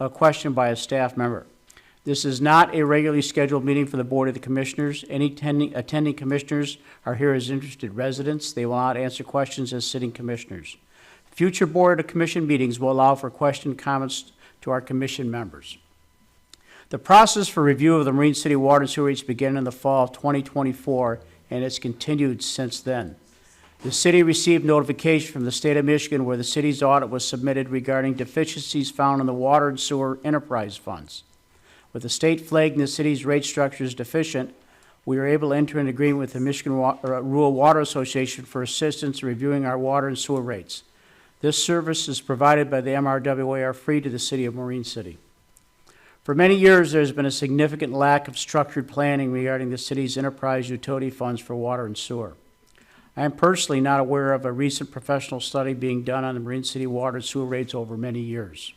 a question by a staff member. This is not a regularly scheduled meeting for the Board of the Commissioners. Any attending commissioners are here as interested residents. They will not answer questions as sitting commissioners. Future Board of Commission meetings will allow for question and comments to our commission members. The process for review of the Marine City water and sewer rates began in the fall of 2024, and it's continued since then. The city received notification from the state of Michigan where the city's audit was submitted regarding deficiencies found in the water and sewer enterprise funds. With the state flagging the city's rate structure as deficient, we were able to enter an agreement with the Michigan Rural Water Association for assistance in reviewing our water and sewer rates. This service is provided by the MRWA free to the city of Marine City. For many years, there's been a significant lack of structured planning regarding the city's enterprise utility funds for water and sewer. I am personally not aware of a recent professional study being done on the Marine City water and sewer rates over many years.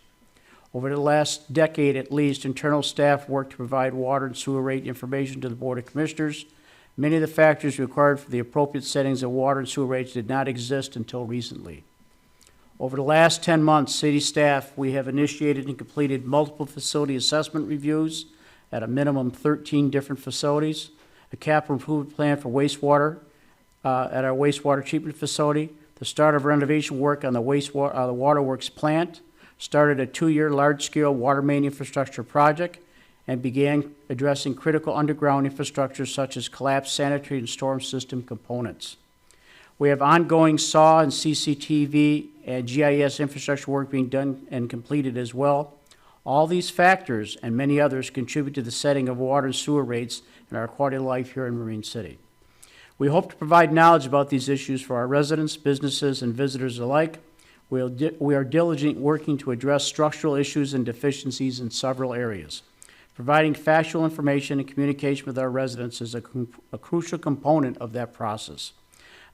Over the last decade at least, internal staff worked to provide water and sewer rate information to the Board of Commissioners. Many of the factors required for the appropriate settings of water and sewer rates did not exist until recently. Over the last 10 months, city staff, we have initiated and completed multiple facility assessment reviews at a minimum 13 different facilities, a capital improvement plan for wastewater at our wastewater treatment facility, the start of renovation work on the waterworks plant, started a 2-year large-scale water main infrastructure project, and began addressing critical underground infrastructure such as collapsed sanitary and storm system components. We have ongoing SAW and CCTV and GIS infrastructure work being done and completed as well. All these factors and many others contribute to the setting of water and sewer rates and our quality of life here in Marine City. We hope to provide knowledge about these issues for our residents, businesses, and visitors alike. We are diligently working to address structural issues and deficiencies in several areas. Providing factual information and communication with our residents is a crucial component of that process.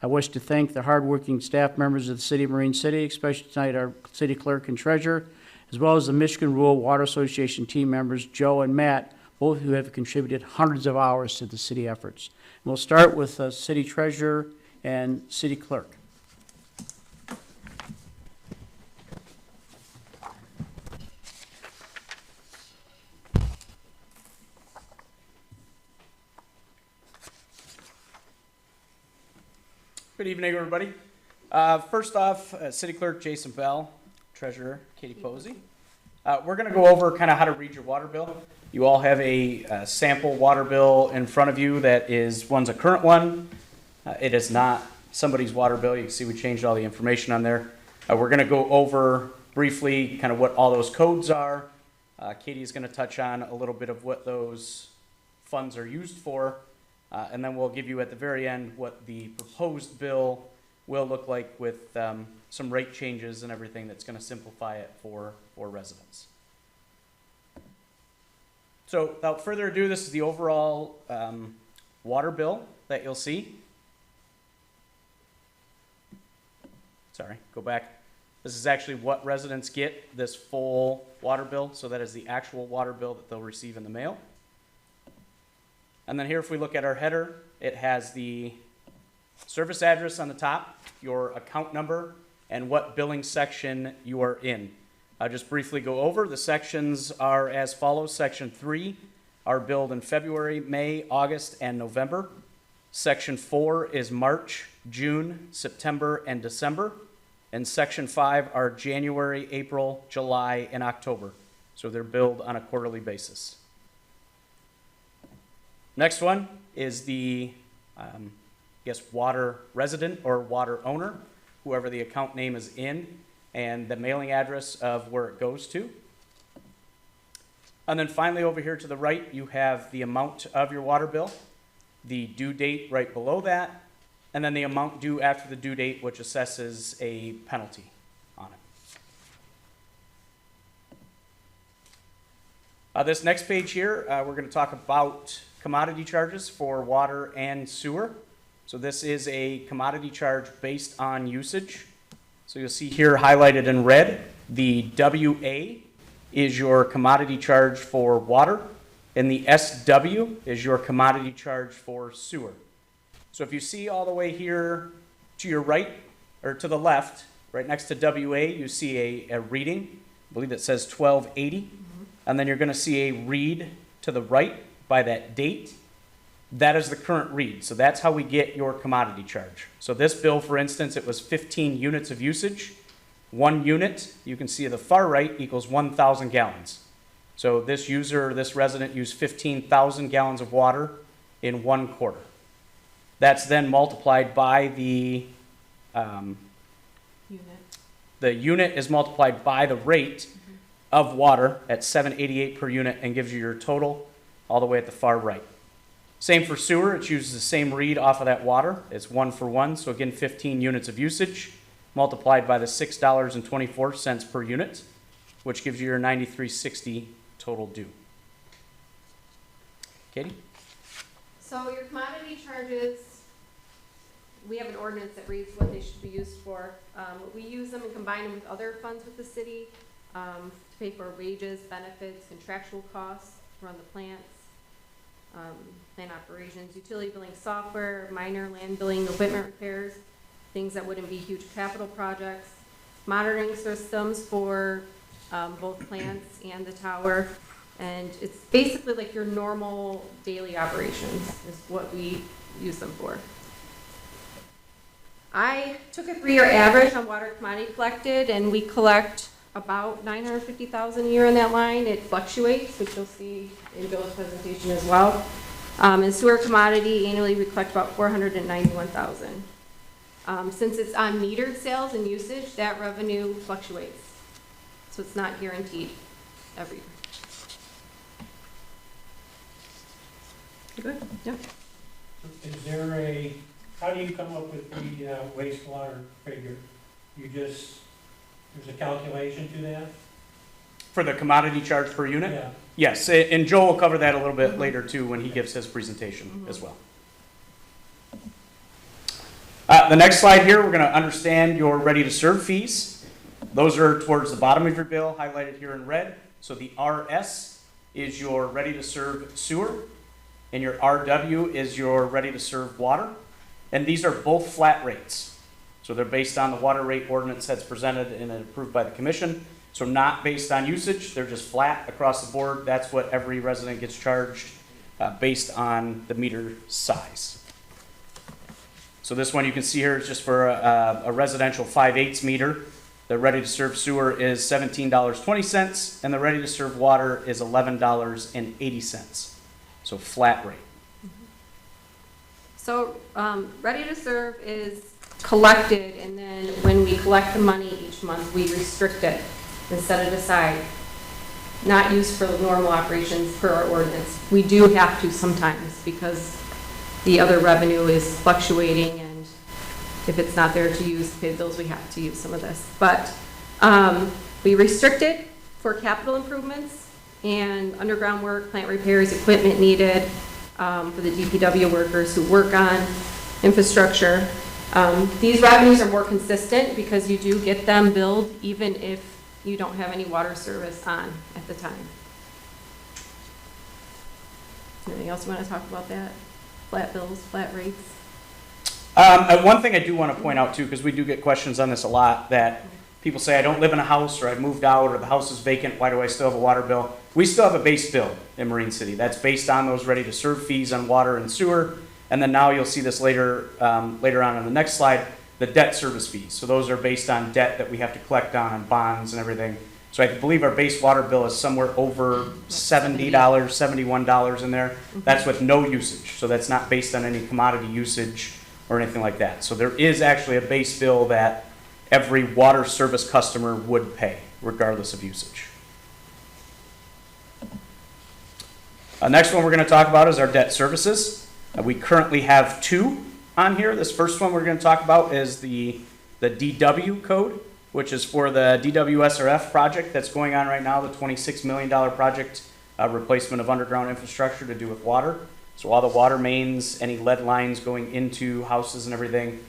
I wish to thank the hardworking staff members of the City of Marine City, especially tonight our City Clerk and Treasurer, as well as the Michigan Rural Water Association team members, Joe and Matt, both who have contributed hundreds of hours to the city efforts. And we'll start with City Treasurer and City Clerk. Good evening, everybody. First off, City Clerk Jason Bell, Treasurer Katie Posey. We're going to go over kind of how to read your water bill. You all have a sample water bill in front of you that is, one's a current one. It is not somebody's water bill. You can see we changed all the information on there. We're going to go over briefly kind of what all those codes are. Katie is going to touch on a little bit of what those funds are used for. And then we'll give you at the very end what the proposed bill will look like with some rate changes and everything that's going to simplify it for residents. So without further ado, this is the overall water bill that you'll see. Sorry, go back. This is actually what residents get, this full water bill. So that is the actual water bill that they'll receive in the mail. And then here, if we look at our header, it has the service address on the top, your account number, and what billing section you are in. I'll just briefly go over. The sections are as follows. Section 3 are billed in February, May, August, and November. Section 4 is March, June, September, and December. And Section 5 are January, April, July, and October. So they're billed on a quarterly basis. Next one is the, water resident or water owner, whoever the account name is in, and the mailing address of where it goes to. And then finally over here to the right, you have the amount of your water bill, the due date right below that, and then the amount due after the due date, which assesses a penalty on it. This next page here, we're going to talk about commodity charges for water and sewer. So this is a commodity charge based on usage. So you'll see here highlighted in red, the WA is your commodity charge for water, and the SW is your commodity charge for sewer. So if you see all the way here to your right, or to the left, right next to WA, you see a reading. I believe it says 1280. and then you're gonna see a read to the right by that date. That is the current read, so that's how we get your commodity charge. So this bill, for instance, it was 15 units of usage. 1 unit, you can see at the far right, equals 1,000 gallons. So this user, this resident used 15,000 gallons of water in 1 quarter. That's then multiplied by the unit is multiplied by the rate of water at 788 per unit and gives you your total all the way at the far right. Same for sewer, it uses the same read off of that water. It's 1 for 1, so again, 15 units of usage multiplied by the $6.24 per unit, which gives you your $93.60 total due. Katie? So your commodity charges, we have an ordinance that reads what they should be used for. We use them and combine them with other funds with the city to pay for wages, benefits, contractual costs, run the plants, plant operations, utility billing software, minor land billing, equipment repairs, things that wouldn't be huge capital projects, monitoring systems for both plants and the tower. And it's basically like your normal daily operations is what we use them for. I took a 3-year average on water commodity collected, and we collect about $950,000 a year in that line. It fluctuates, which you'll see in Bill's presentation as well. In sewer commodity, annually we collect about $491,000. Since it's on metered sales and usage, that revenue fluctuates. So it's not guaranteed every year. You good? Yep. Is there how do you come up with the wastewater figure? There's a calculation to that? For the commodity charge per unit? Yeah. Yes, and Joe will cover that a little bit later too when he gives his presentation as well. The next slide here, we're going to understand your ready-to-serve fees. Those are towards the bottom of your bill, highlighted here in red. So the RS is your ready-to-serve sewer, and your RW is your ready-to-serve water. And these are both flat rates. So they're based on the water rate ordinance that's presented and approved by the commission. So not based on usage, they're just flat across the board. That's what every resident gets charged based on the meter size. So this one you can see here is just for a residential 5/8 meter. The ready-to-serve sewer is $17.20, and the ready-to-serve water is $11.80. So flat rate. So ready to serve is collected, and then when we collect the money each month, we restrict it and set it aside. Not used for normal operations per our ordinance. We do have to sometimes because the other revenue is fluctuating, and if it's not there to use to pay the bills, we have to use some of this. But we restrict it for capital improvements and underground work, plant repairs, equipment needed for the DPW workers who work on infrastructure. These revenues are more consistent because you do get them billed even if you don't have any water service on at the time. Anything else you want to talk about that? Flat bills, flat rates? And one thing I do want to point out too, because we do get questions on this a lot, that people say, I don't live in a house, or I've moved out, or the house is vacant, why do I still have a water bill? We still have a base bill in Marine City. That's based on those ready-to-serve fees on water and sewer. And then now you'll see this later on the next slide, the debt service fees. So those are based on debt that we have to collect on bonds and everything. So I believe our base water bill is somewhere over $70, $71 in there. That's with no usage. So that's not based on any commodity usage or anything like that. So there is actually a base bill that every water service customer would pay, regardless of usage. Next one we're going to talk about is our debt services. We currently have 2 on here. This first one we're going to talk about is the DW code, which is for the DWSRF project that's going on right now, the $26 million project, replacement of underground infrastructure to do with water. So all the water mains, any lead lines going into houses and everything.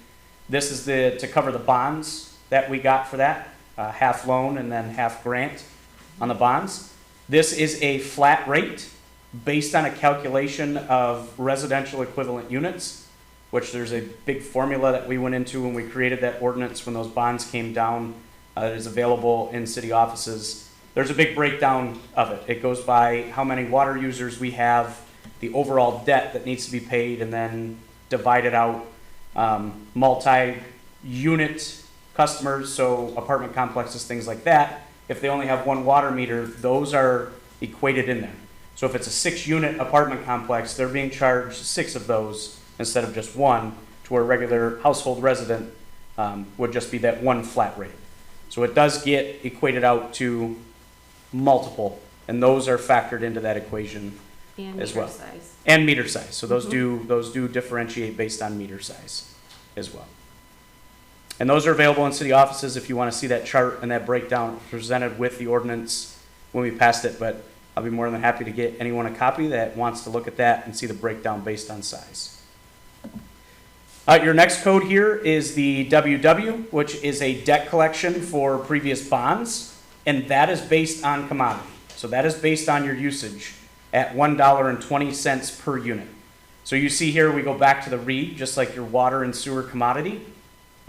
This is to cover the bonds that we got for that, half loan and then half grant on the bonds. This is a flat rate based on a calculation of residential equivalent units, which there's a big formula that we went into when we created that ordinance when those bonds came down that is available in city offices. there's a big breakdown of it. It goes by how many water users we have, the overall debt that needs to be paid, and then divided out, multi-unit customers, so apartment complexes, things like that. If they only have one water meter, those are equated in there. So if it's a 6-unit apartment complex, they're being charged 6 of those instead of just one, to where a regular household resident would just be that one flat rate. So it does get equated out to multiple, and those are factored into that equation And as meter well. size. And meter size, so those do differentiate based on meter size as well. And those are available in city offices if you want to see that chart and that breakdown presented with the ordinance when we passed it, but I'll be more than happy to get anyone a copy that wants to look at that and see the breakdown based on size. Your next code here is the WW, which is a debt collection for previous bonds, and that is based on commodity. So that is based on your usage at $1.20 per unit. So you see here, we go back to the read, just like your water and sewer commodity,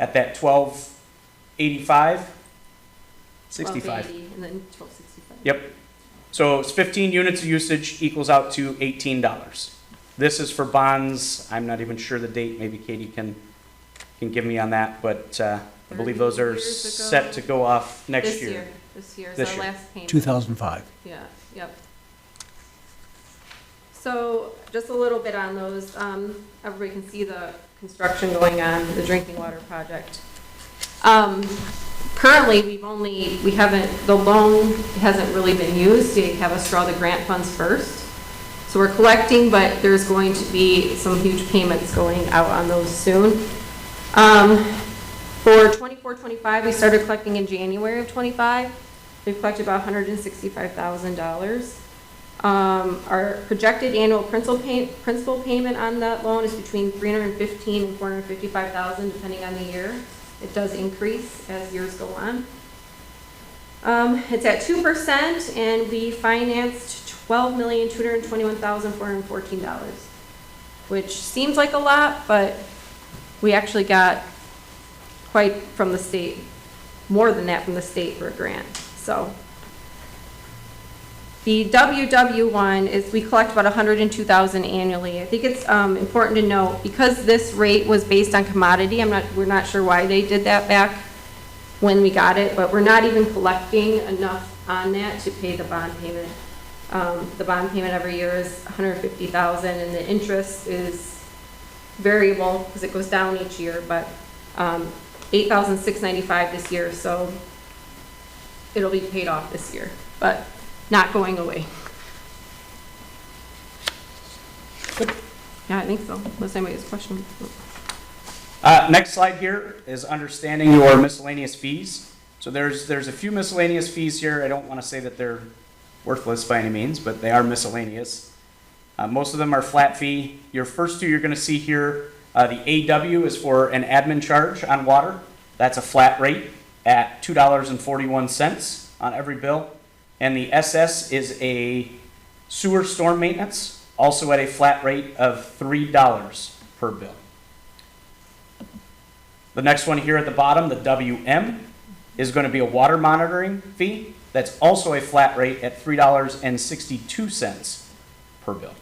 at that $12.85, 65. $12.80 and then $12.65. Yep. So it's 15 units of usage equals out to $18. This is for bonds. I'm not even sure the date. Maybe Katie can give me on that, but I believe those are 30 years ago. set to go off next This year. year is This our year. last payment. 2005. Yeah, yep. So just a little bit on those. Everybody can see the construction going on, the drinking water project. Currently, the loan hasn't really been used. They have us draw the grant funds first. So we're collecting, but there's going to be some huge payments going out on those soon. For 24-25, we started collecting in January of 25. We've collected about $165,000. Our projected annual principal payment on that loan is between $315,000 and $455,000, depending on the year. It does increase as years go on. It's at 2%, and we financed $12,221,414, which seems like a lot, but we actually got quite from the state, more than that from the state for a grant. So the WW one is we collect about $102,000 annually. I think it's important to note, because this rate was based on commodity, we're not sure why they did that back when we got it, but we're not even collecting enough on that to pay the bond payment. The bond payment every year is $150,000, and the interest is variable because it goes down each year, but $8,695 this year, so it'll be paid off this year, but not going away. Yeah, I think so, unless anybody has questions. Next slide here is understanding your miscellaneous fees. So there's a few miscellaneous fees here. I don't want to say that they're worthless by any means, but they are miscellaneous. Most of them are flat fee. Your first two you're going to see here, the AW is for an admin charge on water. That's a flat rate at $2.41 on every bill. And the SS is a sewer storm maintenance, also at a flat rate of $3 per bill. The next one here at the bottom, the WM, is going to be a water monitoring fee. That's also a flat rate at $3.62 per bill.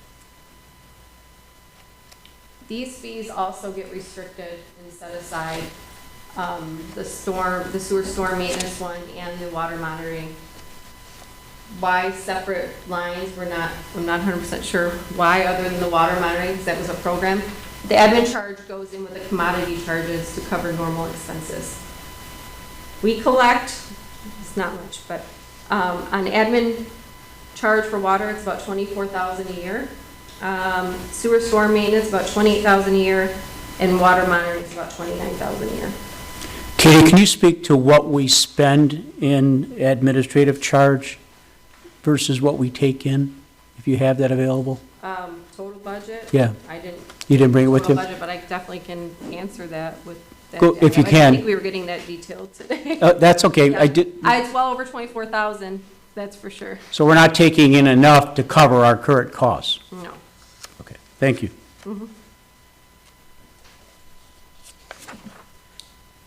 These fees also get restricted and set aside, the sewer storm maintenance one and the water monitoring. Why separate lines, I'm not 100% sure why, other than the water monitoring, because that was a program. The admin charge goes in with the commodity charges to cover normal expenses. We collect, it's not much, but on admin charge for water, it's about $24,000 a year. Sewer storm maintenance, about $28,000 a year, and water monitoring is about $29,000 a year. Katie, can you speak to what we spend in administrative charge versus what we take in, if you have that available? Total budget? Yeah. You didn't bring it with you? Total budget, but I definitely can answer that with that. Go- if you I can. think we were getting that detailed today. That's okay. Yeah. I did. It's well over 24,000, that's for sure. So we're not taking in enough to cover our current costs? No. Okay, thank you. All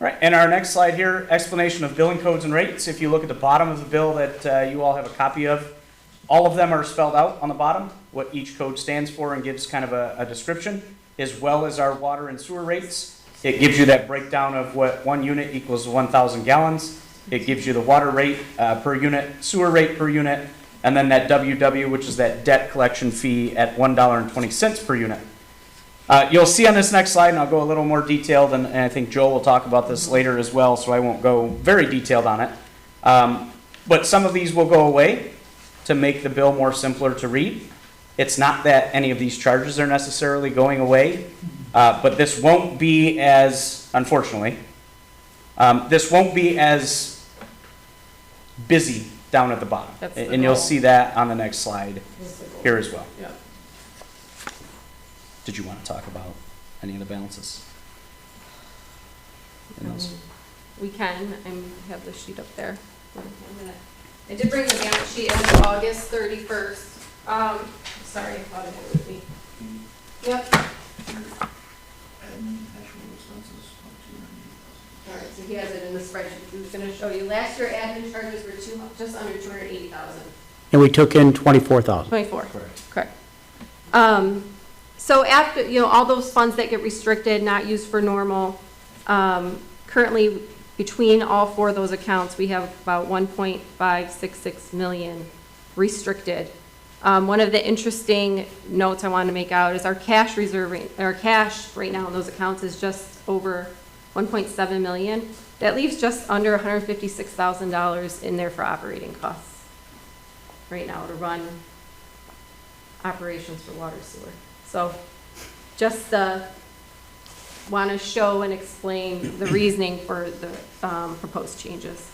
All right, and our next slide here, explanation of billing codes and rates. If you look at the bottom of the bill that you all have a copy of, all of them are spelled out on the bottom, what each code stands for, and gives kind of a description, as well as our water and sewer rates. It gives you that breakdown of what 1 unit equals 1,000 gallons. It gives you the water rate per unit, sewer rate per unit, and then that WW, which is that debt collection fee at $1.20 per unit. You'll see on this next slide, and I'll go a little more detailed, and I think Joel will talk about this later as well, so I won't go very detailed on it. But some of these will go away to make the bill more simpler to read. It's not that any of these charges are necessarily going away, but this won't be as, unfortunately, this won't be as busy down at the bottom. That's the And you'll goal. see that on the next slide here as well. Yeah. Did you want to talk about any of the balances? in those? We can, I have the sheet up there. I did bring the balance sheet as of August 31st. Sorry, I thought I had it with me. Yep. All right, so he has it in the spreadsheet. He was gonna show you. Last year, admin charges were just under 280,000. And we took in 24,000. 24. Correct. Correct. So after, all those funds that get restricted, not used for normal, currently between all four of those accounts, we have about 1.566 million restricted. One of the interesting notes I wanted to make out is our cash reserve, our cash right now in those accounts is just over 1.7 million. That leaves just under $156,000 in there for operating costs right now to run operations for water sewer. So just want to show and explain the reasoning for the proposed changes.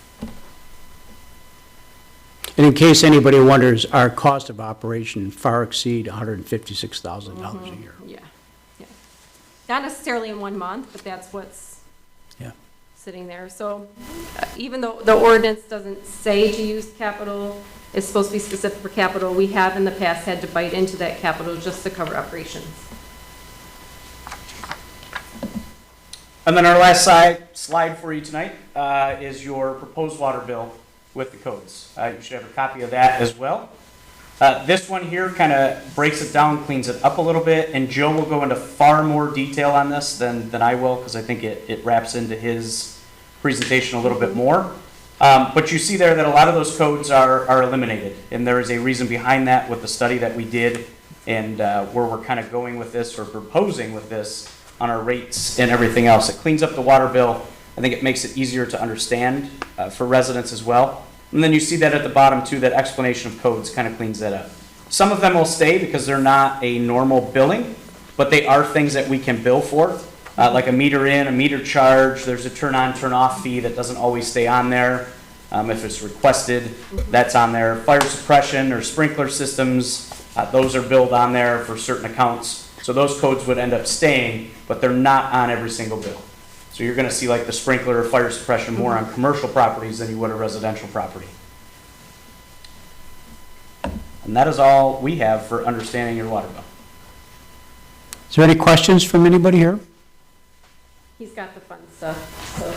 And in case anybody wonders, our cost of operation far exceed $156,000 a year. Yeah, yeah. Not necessarily in 1 month, but that's what's Yeah. sitting there. So even though the ordinance doesn't say to use capital, it's supposed to be specific for capital, we have in the past had to bite into that capital just to cover operations. And then our last slide for you tonight is your proposed water bill with the codes. You should have a copy of that as well. This one here kind of breaks it down, cleans it up a little bit, and Joe will go into far more detail on this than I will, because I think it wraps into his presentation a little bit more. But you see there that a lot of those codes are eliminated, and there is a reason behind that with the study that we did and where we're kind of going with this or proposing with this on our rates and everything else. It cleans up the water bill. I think it makes it easier to understand for residents as well. And then you see that at the bottom too, that explanation of codes kind of cleans that up. Some of them will stay because they're not a normal billing, but they are things that we can bill for. Like a meter in, a meter charge, there's a turn on, turn off fee that doesn't always stay on there. If it's requested, that's on there. Fire suppression or sprinkler systems, those are billed on there for certain accounts. So those codes would end up staying, but they're not on every single bill. So you're gonna see like the sprinkler or fire suppression more on commercial properties than you would a residential property. And that is all we have for understanding your water bill. Is there any questions from anybody here? He's got the fun stuff, so.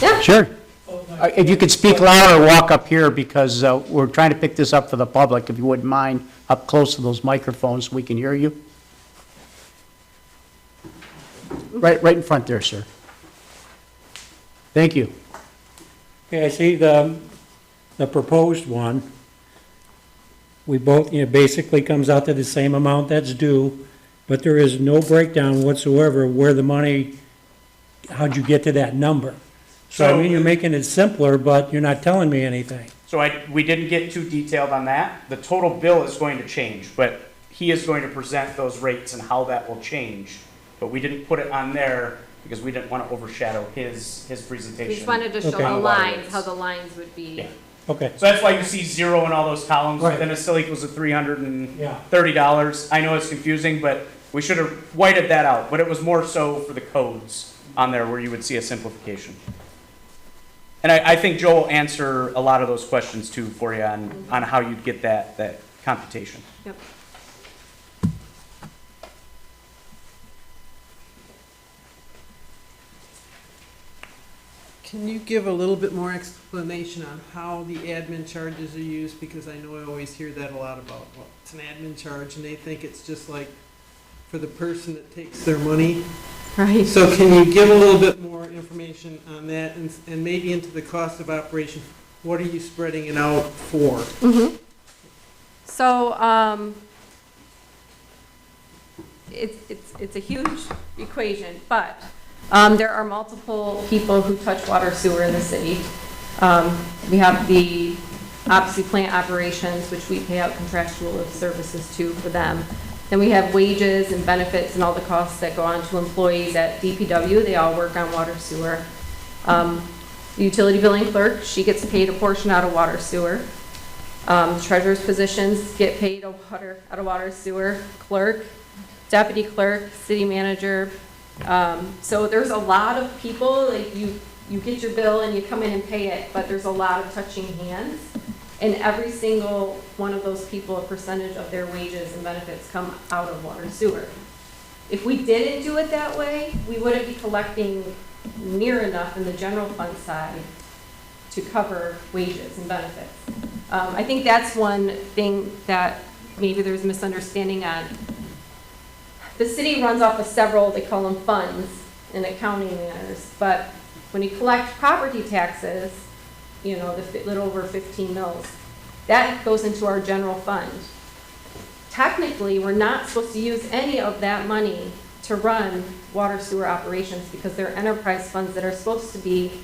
Yeah. Sure. If you could speak louder or walk up here, because we're trying to pick this up for the public, if you wouldn't mind, up close to those microphones so we can hear you. Right in front there, sir. Thank you. Okay, I see the proposed one. We both, basically comes out to the same amount that's due, but there is no breakdown whatsoever where the money, how'd you get to that number? So I mean, you're making it simpler, but you're not telling me anything. So we didn't get too detailed on that. The total bill is going to change, but he is going to present those rates and how that will change. But we didn't put it on there because we didn't want to overshadow his presentation. We just wanted to show Okay. the On water lines, rates. how the lines would be. Yeah. Okay, So that's why you see 0 in all those columns, Right. then it still equals to yeah, $330. I know it's confusing, but we should have whited that out. But it was more so for the codes on there where you would see a simplification. And I think Joe will answer a lot of those questions too for you on how you'd get that computation. Yep. Can you give a little bit more explanation on how the admin charges are used? Because I know I always hear that a lot about, well, it's an admin charge, and they think it's just like for the person that takes their money. Right. So can you give a little bit more information on that and maybe into the cost of operation? What are you spreading it out for? So, it's a huge equation, but there are multiple people who touch water sewer in the city. We have the, obviously, plant operations, which we pay out contractual services to for them. Then we have wages and benefits and all the costs that go on to employees at DPW. They all work on water sewer. The utility billing clerk, she gets paid a portion out of water sewer. Treasurer's positions get paid out of water sewer. Clerk, deputy clerk, city manager. So there's a lot of people, like you get your bill and you come in and pay it, but there's a lot of touching hands. And every single one of those people, a percentage of their wages and benefits come out of water sewer. If we didn't do it that way, we wouldn't be collecting near enough in the general fund side to cover wages and benefits. I think that's one thing that maybe there's a misunderstanding on. The city runs off of several, they call them funds in accounting manners, but when you collect property taxes, you know, the little over 15 mils, that goes into our general fund. Technically, we're not supposed to use any of that money to run water sewer operations because they're enterprise funds that are supposed to be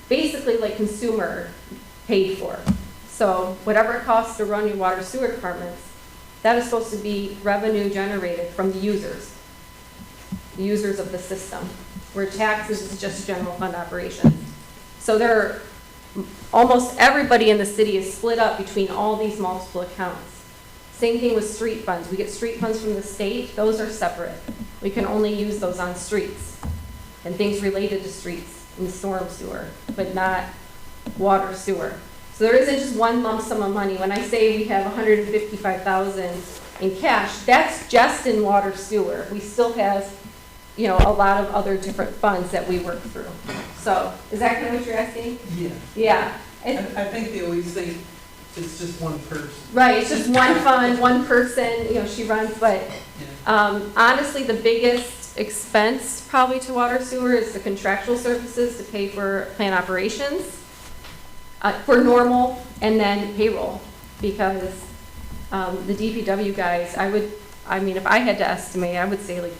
basically like consumer paid for. So whatever it costs to run your water sewer departments, that is supposed to be revenue generated from the users of the system, where taxes is just general fund operations. So almost everybody in the city is split up between all these multiple accounts. Same thing with street funds. We get street funds from the state. Those are separate. We can only use those on streets and things related to streets and storm sewer, but not water sewer. So there isn't just one lump sum of money. When I say we have $155,000 in cash, that's just in water sewer. We still have, you know, a lot of other different funds that we work through. So is that kind of what you're asking? Yeah. Yeah. I think they always think it's just one person. Right, it's just one fund, one person, you know, she runs, but honestly, the biggest expense probably to water sewer is the contractual services to pay for plant operations, for normal, and then payroll, because the DPW guys, I mean, if I had to estimate, I would say like,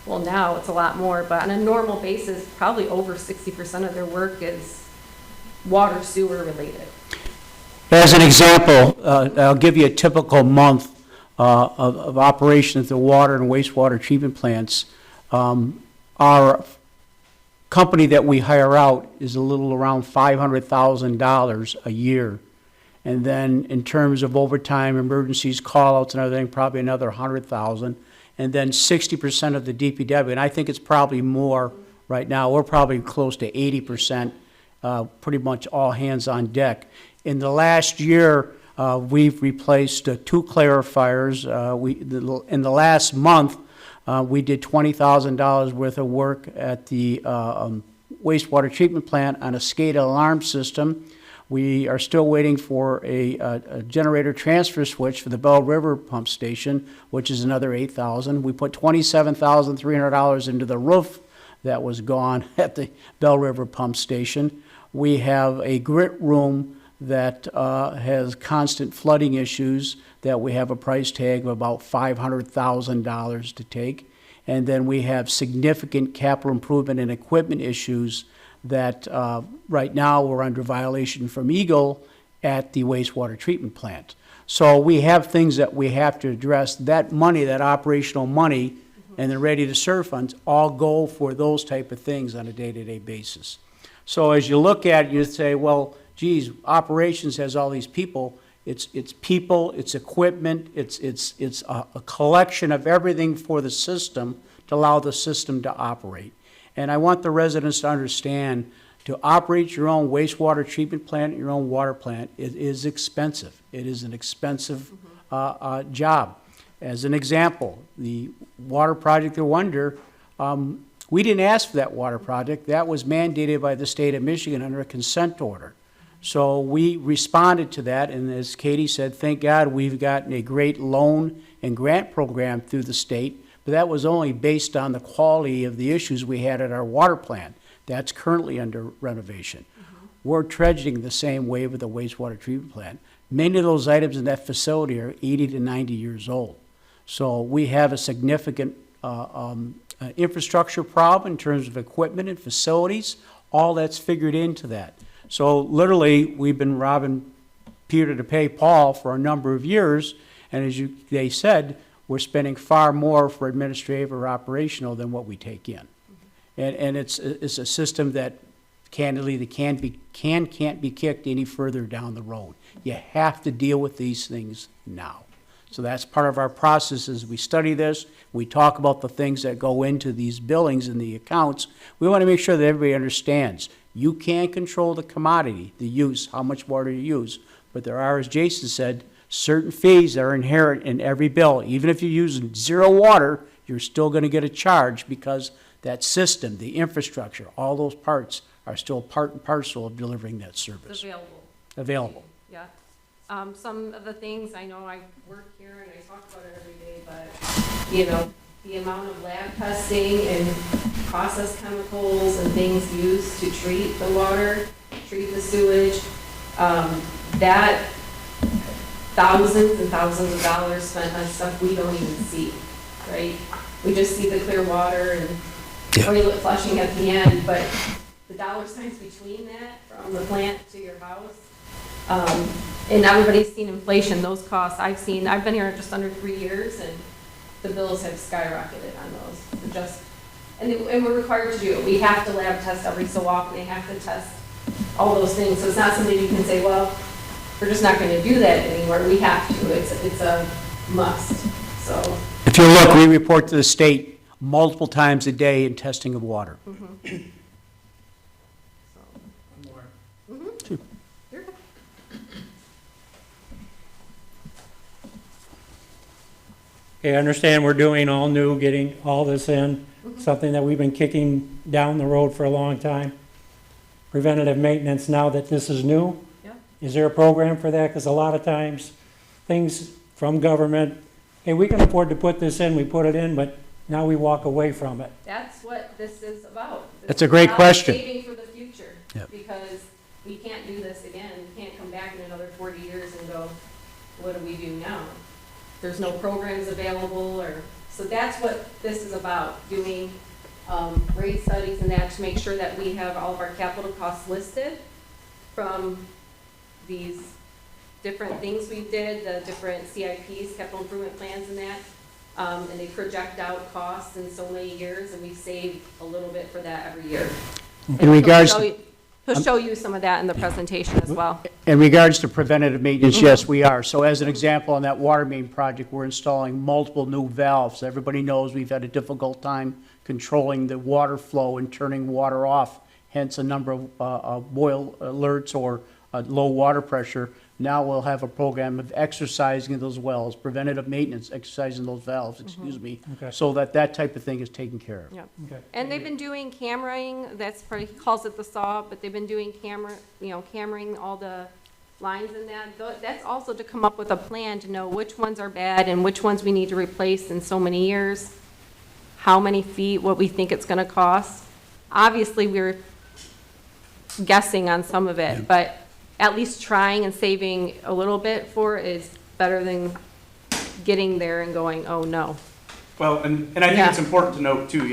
well, now it's a lot more, but on a normal basis, probably over 60% of their work is water sewer related. As an example, I'll give you a typical month of operation at the water and wastewater treatment plants. Our company that we hire out is a little around $500,000 a year. And then in terms of overtime, emergencies, call-outs and everything, probably another $100,000. And then 60% of the DPW, and I think it's probably more right now. We're probably close to 80%, pretty much all hands on deck. In the last year, we've replaced 2 clarifiers. In the last month, we did $20,000 worth of work at the wastewater treatment plant on a SCADA alarm system. We are still waiting for a generator transfer switch for the Bell River pump station, which is another $8,000. We put $27,300 into the roof that was gone at the Bell River pump station. We have a grit room that has constant flooding issues that we have a price tag of about $500,000 to take. And then we have significant capital improvement and equipment issues that right now we're under violation from Eagle at the wastewater treatment plant. So we have things that we have to address. That money, that operational money, and the ready-to-serve funds all go for those type of things on a day-to-day basis. So as you look at it, you say, well, geez, operations has all these people. It's people, it's equipment, it's a collection of everything for the system to allow the system to operate. And I want the residents to understand, to operate your own wastewater treatment plant, your own water plant, it is expensive. It is an expensive job. As an example, the water project at Wonder, We didn't ask for that water project. That was mandated by the state of Michigan under a consent order. So we responded to that, and as Katie said, thank God we've gotten a great loan and grant program through the state, but that was only based on the quality of the issues we had at our water plant. That's currently under renovation. We're treading the same way with the wastewater treatment plant. Many of those items in that facility are 80 to 90 years old. So we have a significant infrastructure problem in terms of equipment and facilities. All that's figured into that. So literally, we've been robbing Peter to pay Paul for a number of years, and as they said, we're spending far more for administrative or operational than what we take in. And it's a system that candidly, they can't be kicked any further down the road. You have to deal with these things now. So that's part of our process as we study this. We talk about the things that go into these billings and the accounts. We want to make sure that everybody understands. You can't control the commodity, the use, how much water you use. But there are, as Jason said, certain fees that are inherent in every bill. Even if you use zero water, you're still going to get a charge because that system, the infrastructure, all those parts are still part and parcel of delivering that service. Available. Yeah. Some of the things, I know I work here and I talk about it every day, but, you know, the amount of lab testing and process chemicals and things used to treat the water, treat the sewage, that thousands and thousands of dollars spent on stuff we don't even see, right? We just see the clear water and toilet flushing at the end, but the dollar signs between that, from the plant to your house, and everybody's seen inflation, those costs I've been here just under 3 years, and the bills have skyrocketed on those. And we're required to do it. We have to lab test every so often. They have to test all those things. So it's not something you can say, well, we're just not going to do that anymore. We have to. It's a must. So if you look, we report to the state multiple times a day in testing of water. Okay, I understand we're doing all new, getting all this in, something that we've been kicking down the road for a long time. Preventative maintenance, now that this is new, is there a program for that? Because a lot of times, things from government, hey, we can afford to put this in, we put it in, but now we walk away from it. that's what this is about. That's a great question. Saving for the future. Yep. Because we can't do this again. We can't come back in another 40 years and go, what do we do now? There's no programs available, so that's what this is about, doing rate studies and that to make sure that we have all of our capital costs listed from these different things we did, the different CIPs, capital improvement plans and that, and they project out costs in so many years, and we save a little bit for that every year. In regards, He'll show you some of that in the presentation as well. in regards to preventative maintenance, yes, we are. So as an example, on that water main project, we're installing multiple new valves. Everybody knows we've had a difficult time controlling the water flow and turning water off, hence a number of boil alerts or low water pressure. Now we'll have a program of exercising those wells, preventative maintenance, exercising those valves, excuse me, Okay. so that type of thing is taken care of. Yep. Okay. And they've been doing cameraing, that's probably, he calls it the saw, but they've been doing cameraing all the lines in that. That's also to come up with a plan to know which ones are bad and which ones we need to replace in so many years, how many feet, what we think it's gonna cost. Obviously, we're guessing on some of it, but at least trying and saving a little bit for it is better than getting there and going, oh, no. Well, and I think Yeah. it's important to note too,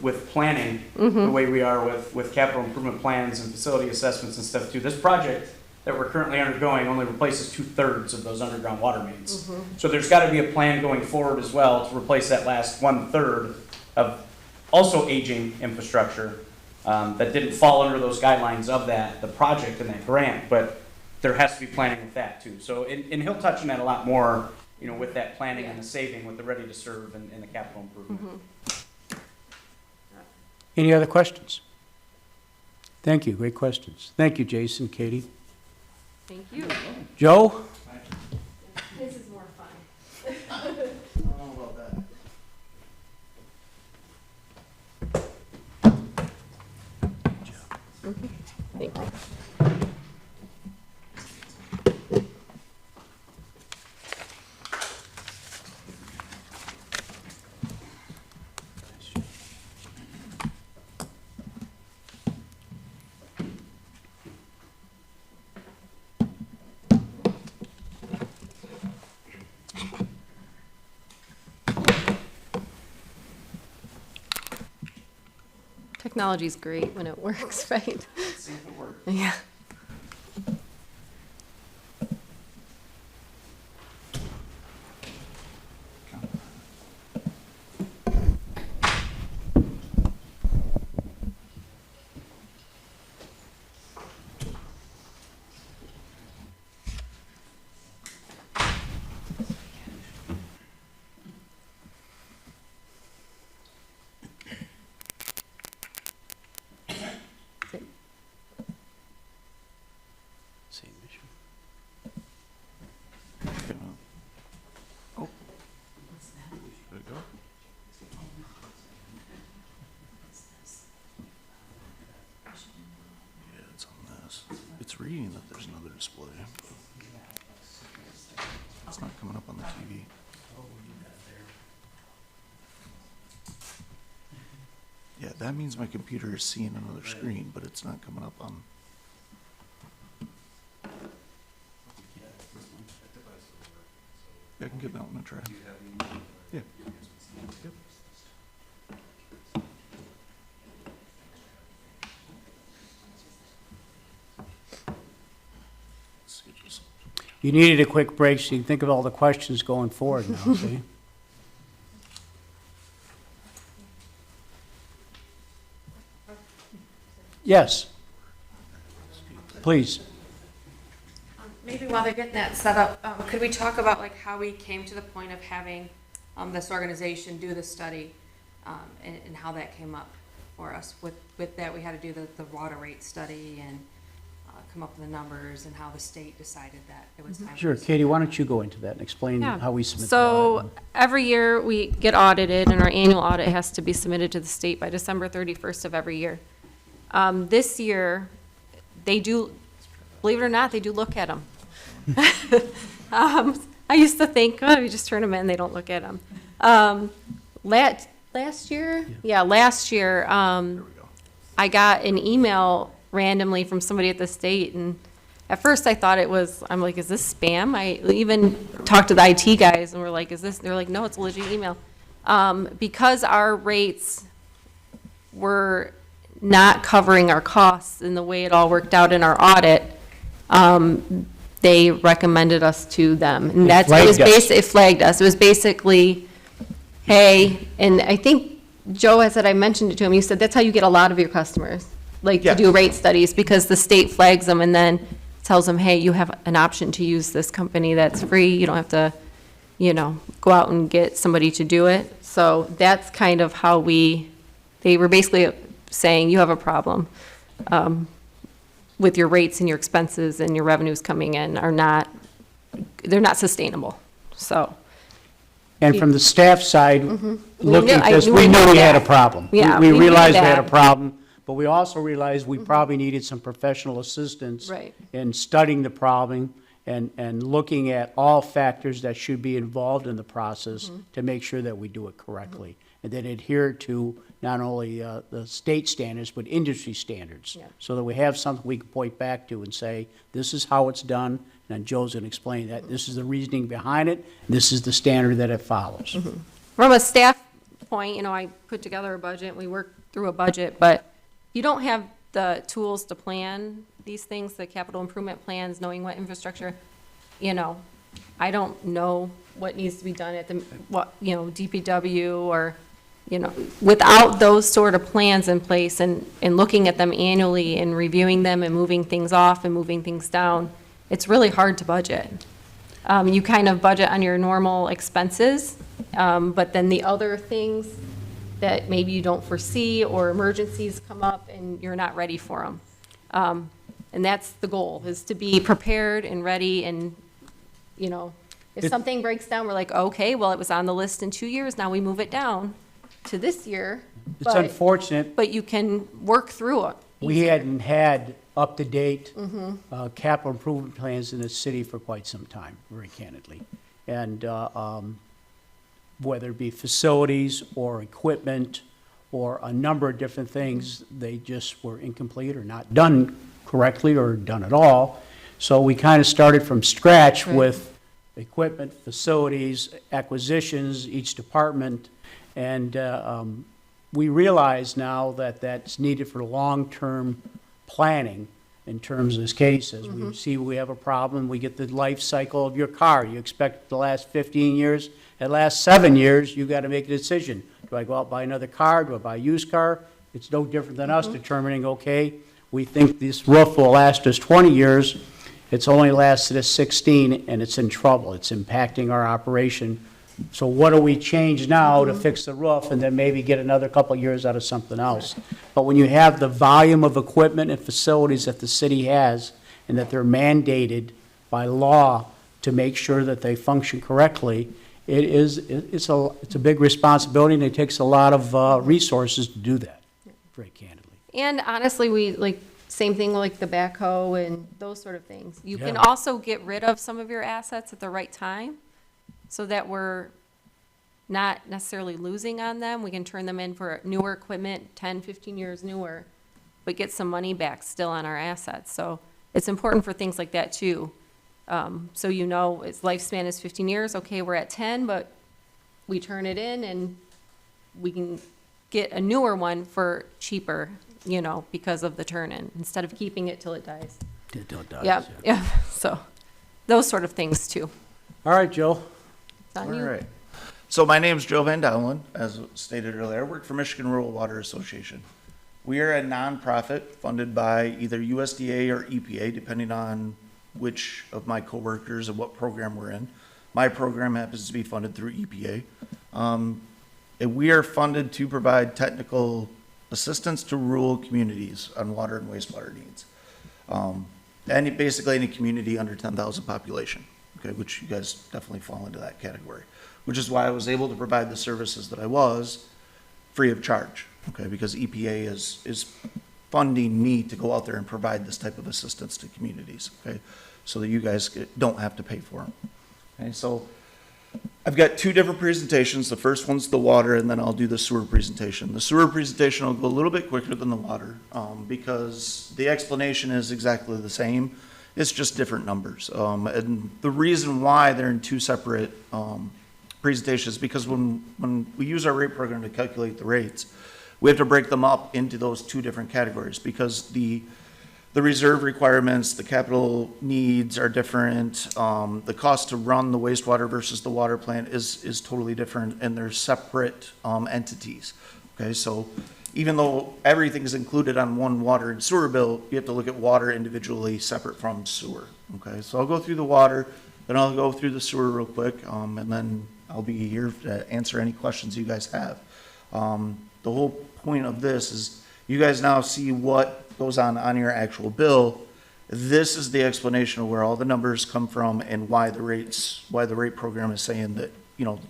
with planning, the way we are with capital improvement plans and facility assessments and stuff too. This project that we're currently undergoing only replaces 2/3 of those underground water mains. So there's gotta be a plan going forward as well to replace that last 1/3 of also aging infrastructure that didn't fall under those guidelines of the project and that grant, but there has to be planning with that too. So, and he'll touch on that a lot more, with that planning and the saving with the ready to serve and the capital improvement. Any other questions? Thank you, great questions. Thank you, Jason, Katie. Thank you. Joe? This is more fun. Technology's great when it works, right? See if it works. Yeah. Same issue. Oh. There you go. Yeah, it's on this. It's reading that there's another display. It's not coming up on the TV. Yeah, that means my computer is seeing another screen, but it's not coming up on. Yeah, I can give that one a try. Yeah. Yep. Let's see, just- You needed a quick break so you can think of all the questions going forward now, see? Yes. Please. Maybe while they're getting that set up, could we talk about like how we came to the point of having this organization do the study, and how that came up for us? With that, we had to do the water rate study and come up with the numbers and how the state decided that it was time. for Sure, us to Katie, do why that. don't you go into that and explain Yeah. how we submit the So audit? every year we get audited and our annual audit has to be submitted to the state by December 31st of every year. This year, they do, believe it or not, they do look at them. I used to think, oh, you just turn them in, they don't look at them. Last year, last year, There we go. I got an email randomly from somebody at the state, and at first I thought it was, I'm like, is this spam? I even talked to the IT guys, and we're like, is this, they're like, no, it's a legit email. Because our rates were not covering our costs in the way it all worked out in our audit, they recommended us to them. And that's, it was flagged us. it flagged us. It was basically, hey, and I think Joe has said, I mentioned it to him, you said that's how you get a lot of your customers, like to Yes. do rate studies, because the state flags them and then tells them, hey, you have an option to use this company that's free, you don't have to, go out and get somebody to do it. So that's kind of how they were basically saying, you have a problem with your rates and your expenses and your revenues coming in they're not sustainable, so. And from the staff side, We looking knew- at I this, knew we we knew knew we had a that. problem. Yeah, We we knew realized we had a that. problem, but we also realized we probably needed some professional assistance Right. in studying the problem and looking at all factors that should be involved in the process Mm-hmm. to make sure that we do it correctly. And then adhere to not only the state standards, but industry standards. Yeah. So that we have something we can point back to and say, this is how it's done, and then Joe's gonna explain that, this is the reasoning behind it, this is the standard that it follows. Mm-hmm. From a staff point, I put together a budget, we worked through a budget, but you don't have the tools to plan these things, the capital improvement plans, knowing what infrastructure, I don't know what needs to be done at DPW or, without those sort of plans in place and looking at them annually and reviewing them and moving things off and moving things down, it's really hard to budget. You kind of budget on your normal expenses, but then the other things that maybe you don't foresee or emergencies come up and you're not ready for them. And that's the goal, is to be prepared and ready and, if It- something breaks down, we're like, okay, well, it was on the list in 2 years, now we move it down to this year. It's but- unfortunate, But you can work through it. we hadn't had up-to-date Mm-hmm. capital improvement plans in the city for quite some time, very candidly. And whether it be facilities or equipment or a number of different things, they just were incomplete or not done correctly or done at all. So we kind of started from scratch Right. with equipment, facilities, acquisitions, each department, and we realize now that that's needed for long-term planning in terms, as Katie says, we see we have a problem, we get the life cycle of your car. You expect the last 15 years, at last 7 years, you got to make a decision. Do I go out and buy another car? Do I buy a used car? It's no different than us determining, okay, we think this roof will last us 20 years. It's only lasted us 16, and it's in trouble. It's impacting our operation. So what do we change now to fix the roof and then maybe get another couple of years out of something else? But when you have the volume of equipment and facilities that the city has and that they're mandated by law to make sure that they function correctly, it's a big responsibility, and it takes a lot of resources to do that, very candidly. And honestly, same thing like the backhoe and those sort of things. You can Yeah. also get rid of some of your assets at the right time so that we're not necessarily losing on them. We can turn them in for newer equipment, 10, 15 years newer, but get some money back still on our assets. So it's important for things like that too. So you know, its lifespan is 15 years. Okay, we're at 10, but we turn it in and we can get a newer one for cheaper, you know, because of the turn-in, instead of keeping it till it dies. Until it does, Yeah, yeah, so those sort of things too. All right, Joe. It's on All you. right. So my name's Joe Van Dowlen, as stated earlier. I work for Michigan Rural Water Association. We are a nonprofit funded by either USDA or EPA, depending on which of my coworkers and what program we're in. My program happens to be funded through EPA. And we are funded to provide technical assistance to rural communities on water and wastewater needs. And basically any community under 10,000 population, okay, which you guys definitely fall into that category, which is why I was able to provide the services that I was free of charge, okay, because EPA is funding me to go out there and provide this type of assistance to communities, okay, so that you guys don't have to pay for them. Okay, so I've got two different presentations. The first one's the water, and then I'll do the sewer presentation. The sewer presentation will go a little bit quicker than the water, because the explanation is exactly the same. It's just different numbers. And the reason why they're in two separate presentations is because when we use our rate program to calculate the rates, we have to break them up into those two different categories, because the reserve requirements, the capital needs are different. The cost to run the wastewater versus the water plant is totally different, and they're separate entities. Okay, so even though everything is included on one water and sewer bill, you have to look at water individually separate from sewer. Okay, so I'll go through the water, then I'll go through the sewer real quick, and then I'll be here to answer any questions you guys have. The whole point of this is you guys now see what goes on your actual bill. This is the explanation of where all the numbers come from and why the rate program is saying that, you know,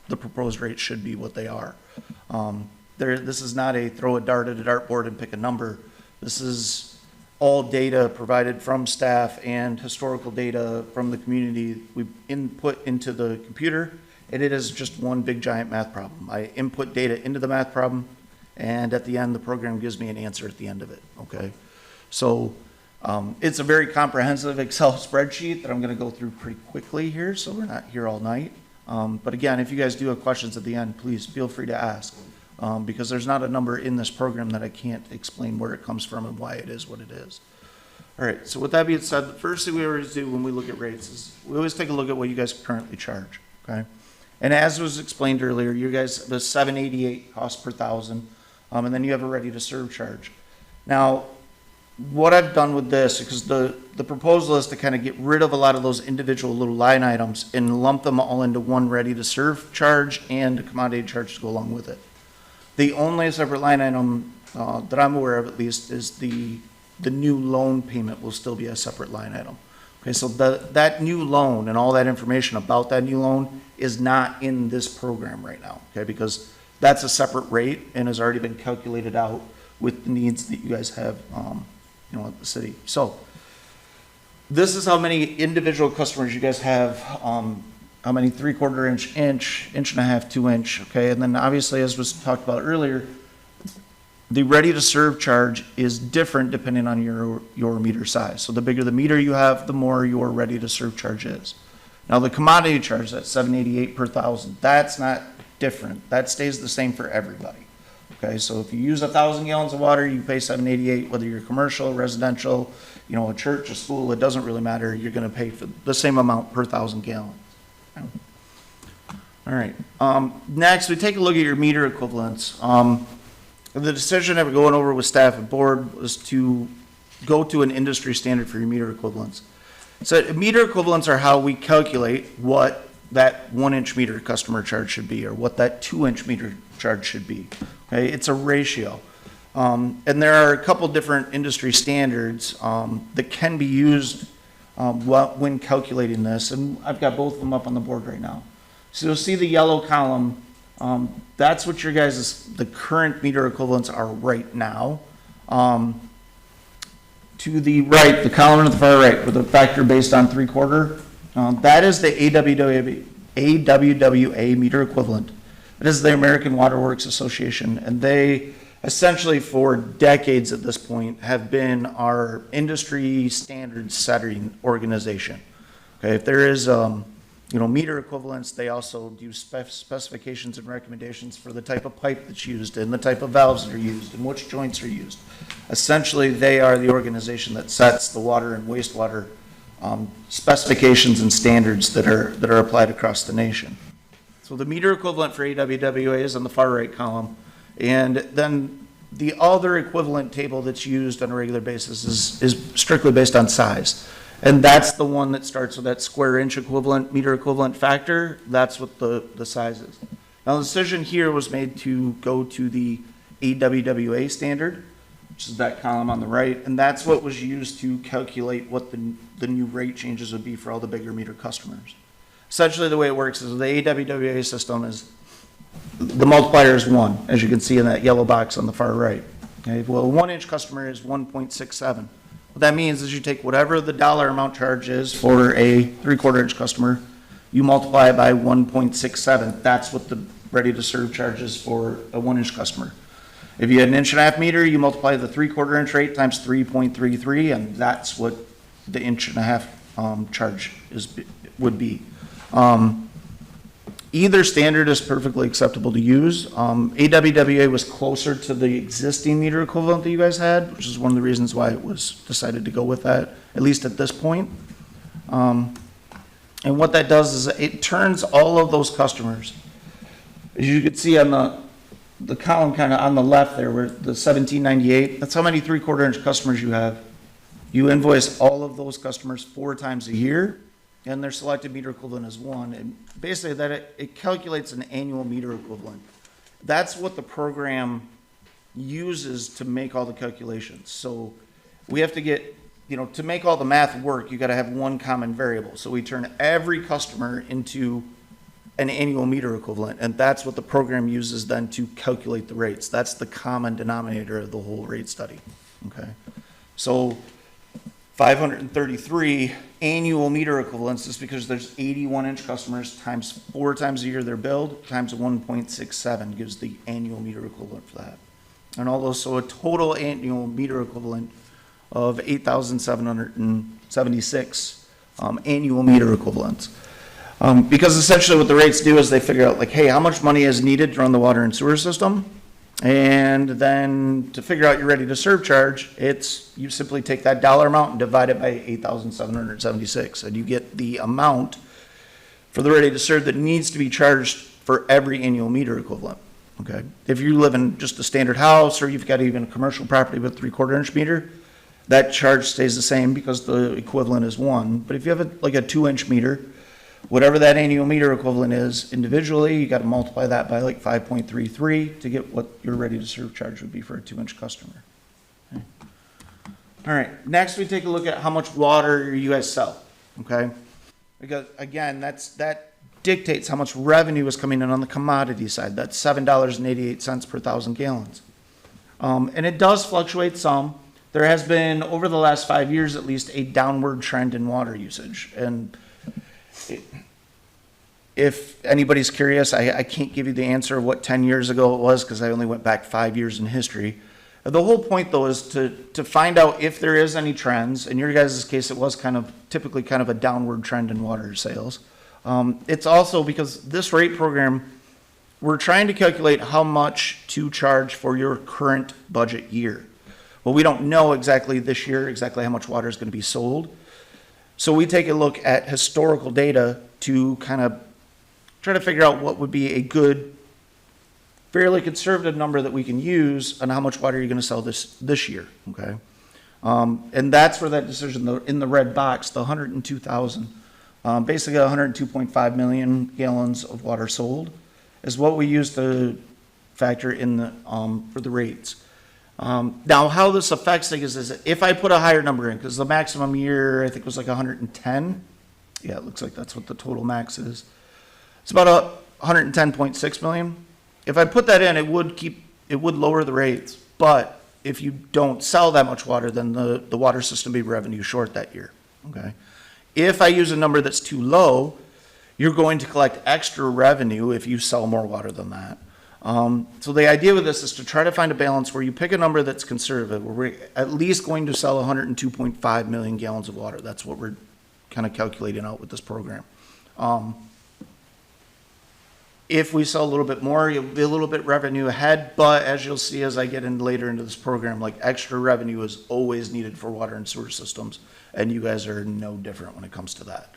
the proposed rates should be what they are. This is not a throw a dart at a dartboard and pick a number. This is all data provided from staff and historical data from the community. We input into the computer, and it is just one big giant math problem. I input data into the math problem, and at the end, the program gives me an answer at the end of it, okay? So it's a very comprehensive Excel spreadsheet that I'm gonna go through pretty quickly here, so we're not here all night. But again, if you guys do have questions at the end, please feel free to ask, because there's not a number in this program that I can't explain where it comes from and why it is what it is. All right, so with that being said, the first thing we always do when we look at rates is we always take a look at what you guys currently charge, okay? And as was explained earlier, you guys, the $788 cost per thousand, and then you have a ready-to-serve charge. Now, what I've done with this, because the proposal is to kind of get rid of a lot of those individual little line items and lump them all into one ready-to-serve charge and a commodity charge to go along with it. The only separate line item that I'm aware of, at least, is the new loan payment will still be a separate line item. Okay, so that new loan and all that information about that new loan is not in this program right now, okay, because that's a separate rate and has already been calculated out with the needs that you guys have, you know, at the city. So this is how many individual customers you guys have, how many 3/4 inch, inch and a half, 2 inch, okay? And then obviously, as was talked about earlier, the ready-to-serve charge is different depending on your meter size. So the bigger the meter you have, the more your ready-to-serve charge is. Now, the commodity charge, that's $788 per thousand, that's not different. That stays the same for everybody. Okay, so if you use 1,000 gallons of water, you pay $7.88, whether you're commercial, residential, you know, a church, a school, it doesn't really matter. You're gonna pay for the same amount per 1,000 gallons. All right, next, we take a look at your meter equivalents. The decision that we're going over with staff and board was to go to an industry standard for your meter equivalents. So meter equivalents are how we calculate what that 1-inch meter customer charge should be, or what that 2-inch meter charge should be. Okay, it's a ratio. And there are a couple different industry standards that can be used when calculating this, and I've got both of them up on the board right now. So you'll see the yellow column, that's what your guys' the current meter equivalents are right now. To the right, the column at the far right, with a factor based on 3/4, that is the AWWA meter equivalent. It is the American Water Works Association, and they essentially for decades at this point have been our industry standard setting organization. Okay, if there is, you know, meter equivalents, they also do specifications and recommendations for the type of pipe that's used and the type of valves that are used and which joints are used. Essentially, they are the organization that sets the water and wastewater specifications and standards that are applied across the nation. So the meter equivalent for AWWA is on the far right column, and then the other equivalent table that's used on a regular basis is strictly based on size. And that's the one that starts with that square inch equivalent, meter equivalent factor. That's what the size is. Now, the decision here was made to go to the AWWA standard, which is that column on the right, and that's what was used to calculate what the new rate changes would be for all the bigger meter customers. Essentially, the way it works is the AWWA system is, the multiplier is 1, as you can see in that yellow box on the far right. Okay, well, a 1-inch customer is 1.67. What that means is you take whatever the dollar amount charge is for a 3/4 inch customer, you multiply it by 1.67. That's what the ready to serve charge is for a 1-inch customer. If you had an 1.5 inch meter, you multiply the 3/4 inch rate times 3.33, and that's what the 1.5 inch charge would be. Either standard is perfectly acceptable to use. AWWA was closer to the existing meter equivalent that you guys had, which is one of the reasons why it was decided to go with that, at least at this point. And what that does is it turns all of those customers, as you can see on the column kind of on the left there, where the 1798, that's how many 3/4 inch customers you have. You invoice all of those customers 4 times a year, and their selected meter equivalent is 1. And basically that it calculates an annual meter equivalent. That's what the program uses to make all the calculations. So we have to get, you know, to make all the math work, you gotta have one common variable. So we turn every customer into an annual meter equivalent, and that's what the program uses then to calculate the rates. That's the common denominator of the whole rate study, okay? So 533 annual meter equivalents is because there's 81-inch customers times 4 times a year they're billed times 1.67 gives the annual meter equivalent for that. And all those, so a total annual meter equivalent of 8,776 annual meter equivalents. Because essentially what the rates do is they figure out like, hey, how much money is needed to run the water and sewer system? And then to figure out your ready to serve charge, you simply take that dollar amount and divide it by 8,776, and you get the amount for the ready to serve that needs to be charged for every annual meter equivalent. Okay, if you live in just a standard house or you've got even a commercial property with 3/4 inch meter, that charge stays the same because the equivalent is 1. But if you have like a 2-inch meter, whatever that annual meter equivalent is individually, you got to multiply that by like 5.33 to get what your ready to serve charge would be for a 2-inch customer. Okay. All right, next we take a look at how much water you guys sell, okay? Because again, that dictates how much revenue is coming in on the commodity side. That's $7.88 per 1,000 gallons. And it does fluctuate some. There has been, over the last 5 years at least, a downward trend in water usage. And if anybody's curious, I can't give you the answer of what 10 years ago it was because I only went back 5 years in history. The whole point though is to find out if there is any trends. In your guys' case, it was typically kind of a downward trend in water sales. It's also because this rate program we're trying to calculate how much to charge for your current budget year. Well, we don't know exactly this year, exactly how much water is going to be sold. So we take a look at historical data to kind of try to figure out what would be a good, fairly conservative number that we can use on how much water you're going to sell this year, okay? And that's where that decision, in the red box, the 102,000, basically 102.5 million gallons of water sold is what we use to factor in the, for the rates. Now, how this affects things is if I put a higher number in, because the maximum year, I think, was like 110. Yeah, it looks like that's what the total max is. It's about 110.6 million. If I put that in, it would lower the rates. But if you don't sell that much water, then the water system will be revenue short that year, okay? If I use a number that's too low, you're going to collect extra revenue if you sell more water than that. So the idea with this is to try to find a balance where you pick a number that's conservative, where we're at least going to sell 102.5 million gallons of water. That's what we're kind of calculating out with this program. If we sell a little bit more, you'll be a little bit revenue ahead, but as you'll see as I get in later into this program, like extra revenue is always needed for water and sewer systems, and you guys are no different when it comes to that.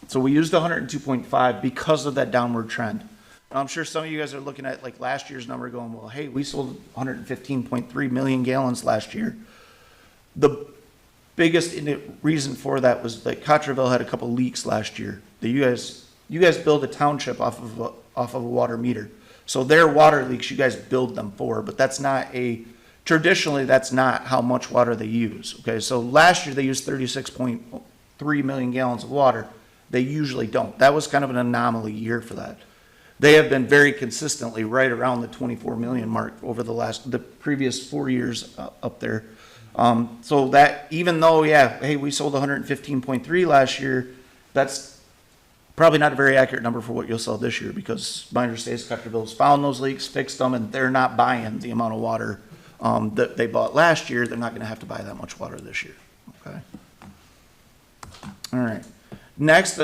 So we used 102.5 because of that downward trend. I'm sure some of you guys are looking at like last year's number going, well, hey, we sold 115.3 million gallons last year. The biggest reason for that was that Cotterville had a couple leaks last year. That you guys build a township off of a water meter. So their water leaks, you guys build them for, but traditionally that's not how much water they use. Okay, so last year they used 36.3 million gallons of water. They usually don't. That was kind of an anomaly year for that. They have been very consistently right around the 24 million mark over the previous 4 years up there. So that even though, yeah, hey, we sold 115.3 last year, that's probably not a very accurate number for what you'll sell this year, because my understanding is Cotterville's found those leaks, fixed them, and they're not buying the amount of water that they bought last year. They're not going to have to buy that much water this year. Okay. All right. Next,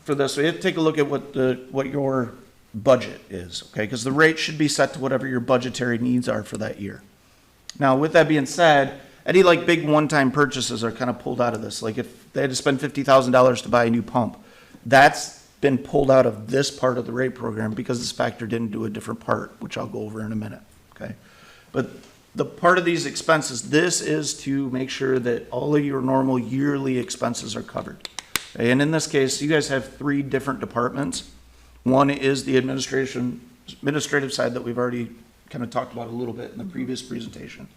for this, we have to take a look at what your budget is, okay? Because the rate should be set to whatever your budgetary needs are for that year. Now, with that being said, any like big one-time purchases are kind of pulled out of this. Like if they had to spend $50,000 to buy a new pump, that's been pulled out of this part of the rate program because it's factored into a different part, which I'll go over in a minute, okay? But the part of these expenses, this is to make sure that all of your normal yearly expenses are covered. Okay? And in this case, you guys have 3 different departments. One is the administrative side that we've already kind of talked about a little bit in the previous presentation.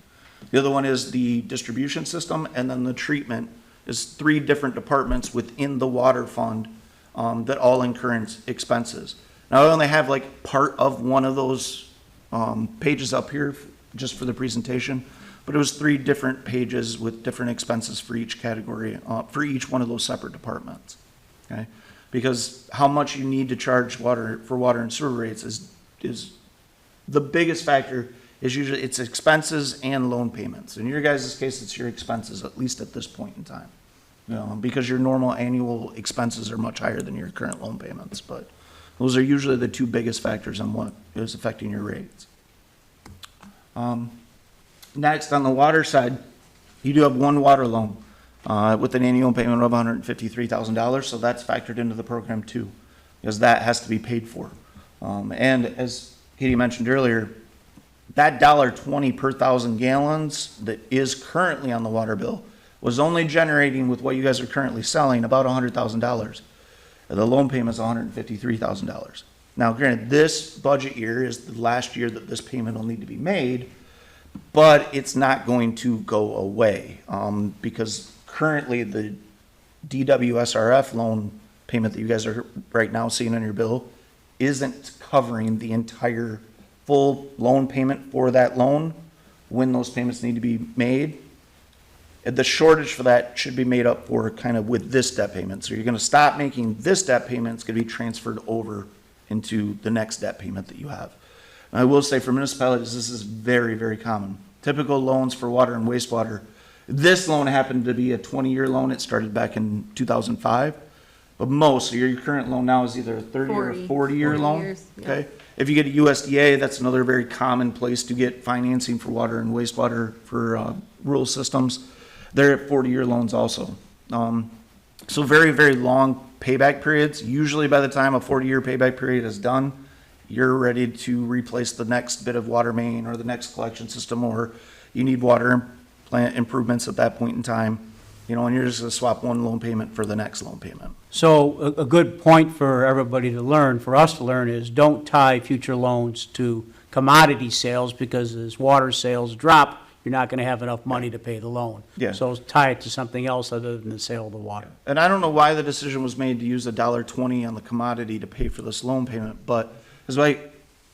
The other one is the distribution system, and then the treatment is 3 different departments within the water fund that all incur expenses. Now, I only have like part of one of those pages up here just for the presentation, but it was 3 different pages with different expenses for each category, for each one of those separate departments, okay? Because how much you need to charge for water and sewer rates is the biggest factor. Is usually it's expenses and loan payments. In your guys' case, it's your expenses, at least at this point in time. Because your normal annual expenses are much higher than your current loan payments. But those are usually the 2 biggest factors on what is affecting your rates. Next, on the water side, you do have one water loan with an annual payment of $153,000, so that's factored into the program too, because that has to be paid for. And as Katie mentioned earlier, that $1.20 per 1,000 gallons that is currently on the water bill was only generating, with what you guys are currently selling, about $100,000. The loan payment is $153,000. Now, granted, this budget year is the last year that this payment will need to be made, but it's not going to go away because currently the DWSRF loan payment that you guys are right now seeing on your bill isn't covering the entire full loan payment for that loan when those payments need to be made. The shortage for that should be made up for kind of with this debt payment. So you're going to stop making this debt payment. It's going to be transferred over into the next debt payment that you have. And I will say for municipalities, this is very, very common. Typical loans for water and wastewater. This loan happened to be a 20-year loan. It started back in 2005. But most, so your current loan now is either a 30 or a 40, 40-year 40 loan? years, yeah. Okay? If you get a USDA, that's another very common place to get financing for water and wastewater for rural systems. They're at 40-year loans also. So very, very long payback periods. Usually by the time a 40-year payback period is done, you're ready to replace the next bit of water main or the next collection system, or you need water plant improvements at that point in time, and you're just gonna swap one loan payment for the next loan payment. So a good point for everybody to learn, for us to learn, is don't tie future loans to commodity sales, because as water sales drop, you're not going to have enough money to pay the loan. Yeah. So tie it to something else other than the sale of the water. And I don't know why the decision was made to use $1.20 on the commodity to pay for this loan payment, but as I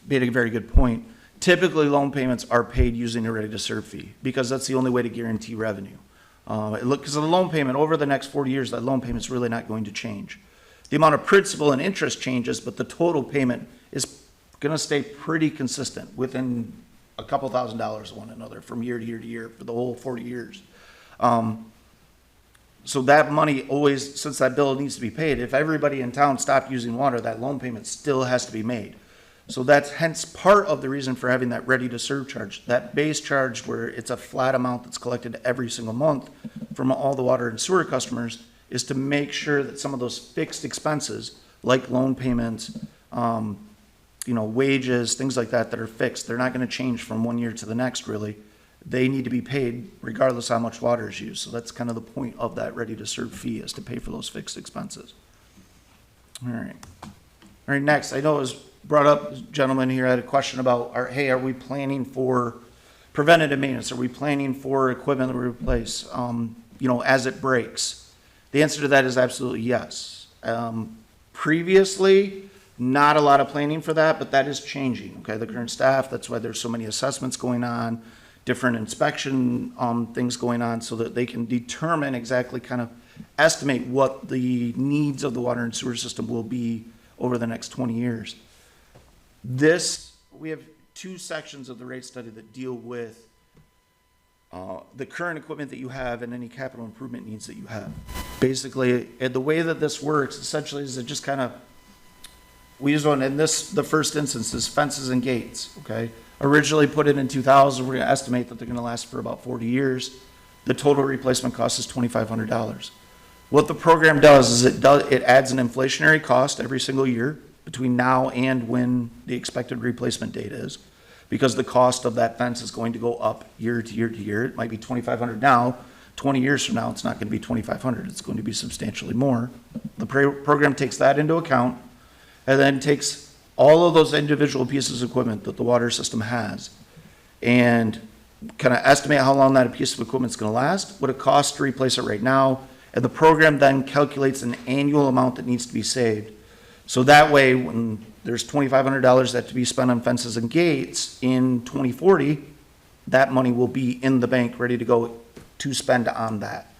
made a very good point, typically loan payments are paid using a ready-to-serve fee, because that's the only way to guarantee revenue. Because of the loan payment, over the next 40 years, that loan payment's really not going to change. The amount of principal and interest changes, but the total payment is going to stay pretty consistent within a couple $1,000s of one another from year to year to year for the whole 40 years. So that money always, since that bill needs to be paid, if everybody in town stopped using water, that loan payment still has to be made. So that's hence part of the reason for having that ready-to-serve charge, that base charge where it's a flat amount that's collected every single month from all the water and sewer customers, is to make sure that some of those fixed expenses, like loan payments, wages, things like that are fixed, they're not going to change from one year to the next, really. They need to be paid regardless how much water is used. So that's kind of the point of that ready-to-serve fee, is to pay for those fixed expenses. All right, next, I know it was brought up, gentlemen here had a question about, are we planning for preventative maintenance? Are we planning for equipment that we replace, as it breaks? The answer to that is absolutely yes. Previously, not a lot of planning for that, but that is changing, okay? The current staff, that's why there's so many assessments going on, different inspection things going on, so that they can determine exactly, kind of estimate what the needs of the water and sewer system will be over the next 20 years. We have two sections of the rate study that deal with the current equipment that you have and any capital improvement needs that you have. Basically, the way that this works essentially is it just kind of, we use one, and the first instance is fences and gates, okay? Originally put in 2000, we're gonna estimate that they're gonna last for about 40 years. The total replacement cost is $2,500. What the program does is it adds an inflationary cost every single year between now and when the expected replacement date is, because the cost of that fence is going to go up year to year to year. It might be $2,500 now, 20 years from now, it's not gonna be $2,500, it's going to be substantially more. The program takes that into account, and then takes all of those individual pieces of equipment that the water system has, and kind of estimate how long that piece of equipment is going to last, what it costs to replace it right now, and the program then calculates an annual amount that needs to be saved. So that way, when there's $2,500 that to be spent on fences and gates in 2040, that money will be in the bank, ready to go to spend on that.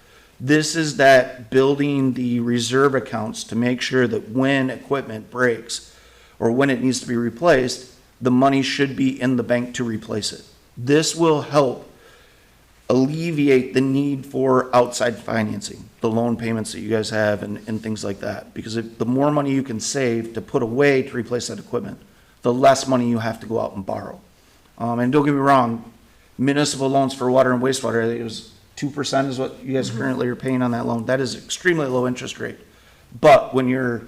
This is that building the reserve accounts to make sure that when equipment breaks or when it needs to be replaced, the money should be in the bank to replace it. This will help alleviate the need for outside financing, the loan payments that you guys have and things like that. Because the more money you can save to put away to replace that equipment, the less money you have to go out and borrow. And don't get me wrong, municipal loans for water and wastewater, I think it was 2% is what you guys currently are paying on that loan. That is extremely low interest rate. But when you're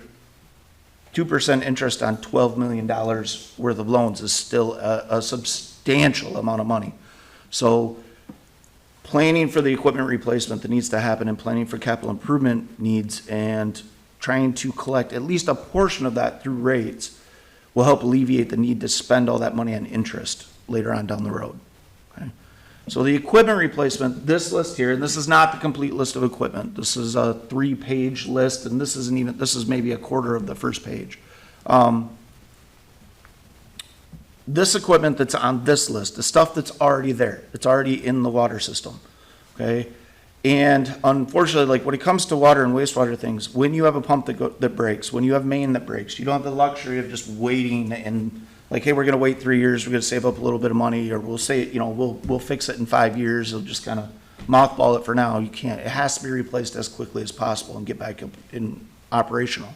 2% interest on $12 million worth of loans is still a substantial amount of money. So planning for the equipment replacement that needs to happen and planning for capital improvement needs and trying to collect at least a portion of that through rates will help alleviate the need to spend all that money on interest later on down the road. Okay? So the equipment replacement, this list here, and this is not the complete list of equipment. This is a 3-page list, and this is maybe a quarter of the first page. This equipment that's on this list, the stuff that's already there, it's already in the water system, okay? And unfortunately, like when it comes to water and wastewater things, when you have a pump that breaks, when you have main that breaks, you don't have the luxury of just waiting and like, hey, we're gonna wait 3 years, we're gonna save up a little bit of money, or we'll say, we'll fix it in 5 years, we'll just kind of mothball it for now. You can't. It has to be replaced as quickly as possible and get back up operational.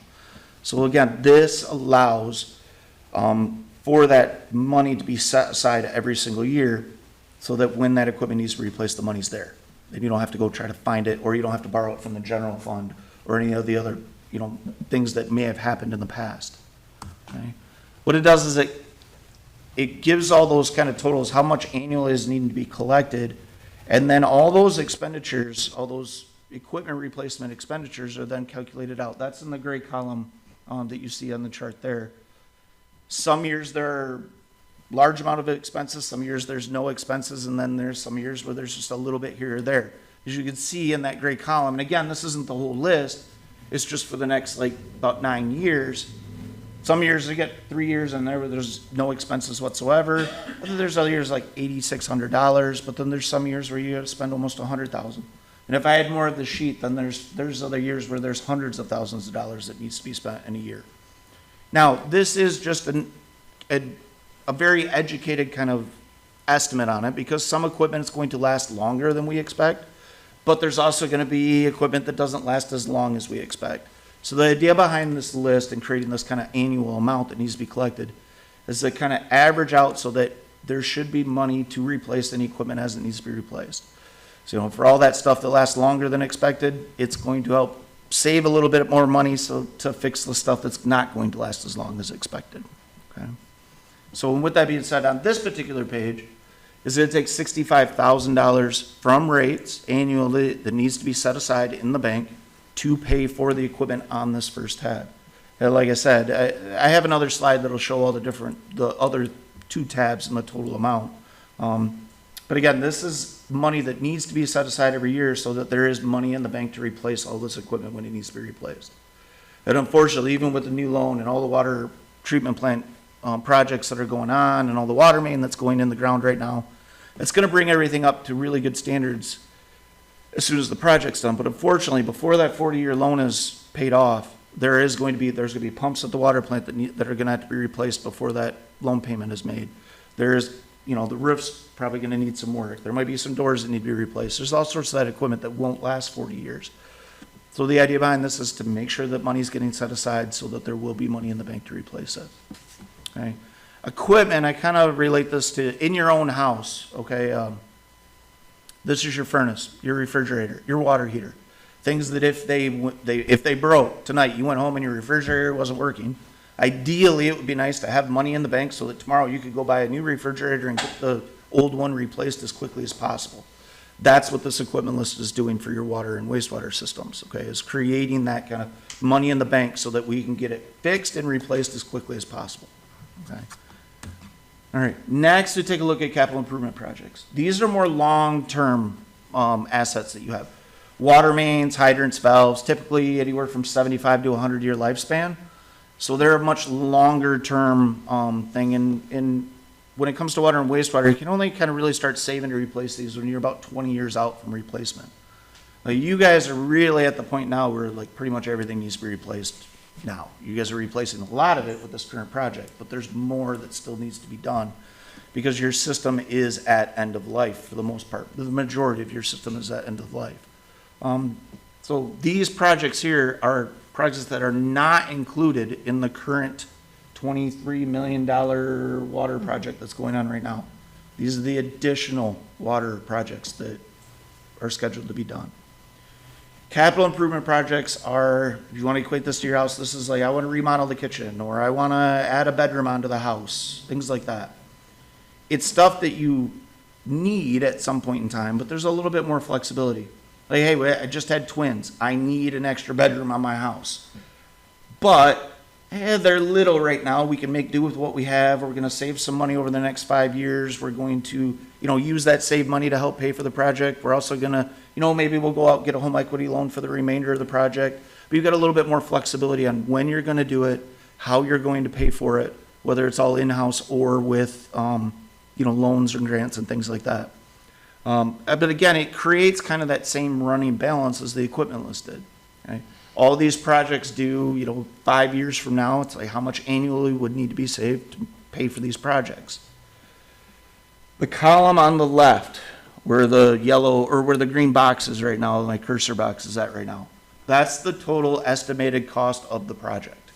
So again, this allows for that money to be set aside every single year so that when that equipment needs to be replaced, the money's there. And you don't have to go try to find it, or you don't have to borrow it from the general fund or any of the other, things that may have happened in the past. Okay? What it does is it gives all those kind of totals, how much annually is needing to be collected, and then all those expenditures, all those equipment replacement expenditures are then calculated out. That's in the gray column that you see on the chart there. Some years there are large amount of expenses, some years there's no expenses, and then there's some years where there's just a little bit here or there. As you can see in that gray column, and again, this isn't the whole list, it's just for the next about 9 years. Some years you get 3 years in there where there's no expenses whatsoever. But then there's other years like $8,600, but then there's some years where you have to spend almost $100,000. And if I had more of the sheet, then there's other years where there's hundreds of thousands of dollars that needs to be spent in a year. Now, this is just a very educated kind of estimate on it, because some equipment is going to last longer than we expect, but there's also going to be equipment that doesn't last as long as we expect. So the idea behind this list and creating this kind of annual amount that needs to be collected is to kind of average out so that there should be money to replace any equipment as it needs to be replaced. So, for all that stuff that lasts longer than expected, it's going to help save a little bit more money to fix the stuff that's not going to last as long as expected. Okay. So with that being said, on this particular page, is it takes $65,000 from rates annually that needs to be set aside in the bank to pay for the equipment on this first tab. And like I said, I have another slide that'll show all the other 2 tabs and the total amount. But again, this is money that needs to be set aside every year so that there is money in the bank to replace all this equipment when it needs to be replaced. And unfortunately, even with the new loan and all the water treatment plant projects that are going on and all the water main that's going in the ground right now, it's going to bring everything up to really good standards as soon as the project's done. But unfortunately, before that 40-year loan is paid off, there's going to be pumps at the water plant that are going to have to be replaced before that loan payment is made. There's, the roof's probably going to need some work. There might be some doors that need to be replaced. There's all sorts of that equipment that won't last 40 years. So the idea behind this is to make sure that money's getting set aside so that there will be money in the bank to replace it. Okay. Equipment, I kind of relate this to in your own house. Okay. This is your furnace, your refrigerator, your water heater. Things that if they broke tonight, you went home and your refrigerator wasn't working. Ideally, it would be nice to have money in the bank so that tomorrow you could go buy a new refrigerator and get the old one replaced as quickly as possible. That's what this equipment list is doing for your water and wastewater systems, okay, is creating that kind of money in the bank so that we can get it fixed and replaced as quickly as possible, okay? All right, next we take a look at capital improvement projects. These are more long-term assets that you have. Water mains, hydrants, valves, typically anywhere from 75 to 100-year lifespan. So they're a much longer-term thing. And when it comes to water and wastewater, you can only kind of really start saving to replace these when you're about 20 years out from replacement. Now, you guys are really at the point now where like pretty much everything needs to be replaced now. You guys are replacing a lot of it with this current project, but there's more that still needs to be done because your system is at end of life for the most part. The majority of your system is at end of life. So these projects here are projects that are not included in the current $23 million water project that's going on right now. These are the additional water projects that are scheduled to be done. Capital improvement projects are, if you want to equate this to your house, this is like, I want to remodel the kitchen, or I want to add a bedroom onto the house, things like that. It's stuff that you need at some point in time, but there's a little bit more flexibility. Like, hey, I just had twins. I need an extra bedroom on my house. But they're little right now. We can make do with what we have. We're going to save some money over the next 5 years. We're going to, use that saved money to help pay for the project. We're also going to, maybe we'll go out and get a home equity loan for the remainder of the project. But you've got a little bit more flexibility on when you're going to do it, how you're going to pay for it, whether it's all in-house or with, loans and grants and things like that. But again, it creates kind of that same running balance as the equipment list did. Okay? All these projects do, 5 years from now, it's like how much annually would need to be saved to pay for these projects. The column on the left, where the yellow or where the green box is right now, my cursor box is at right now, That's the total estimated cost of the project.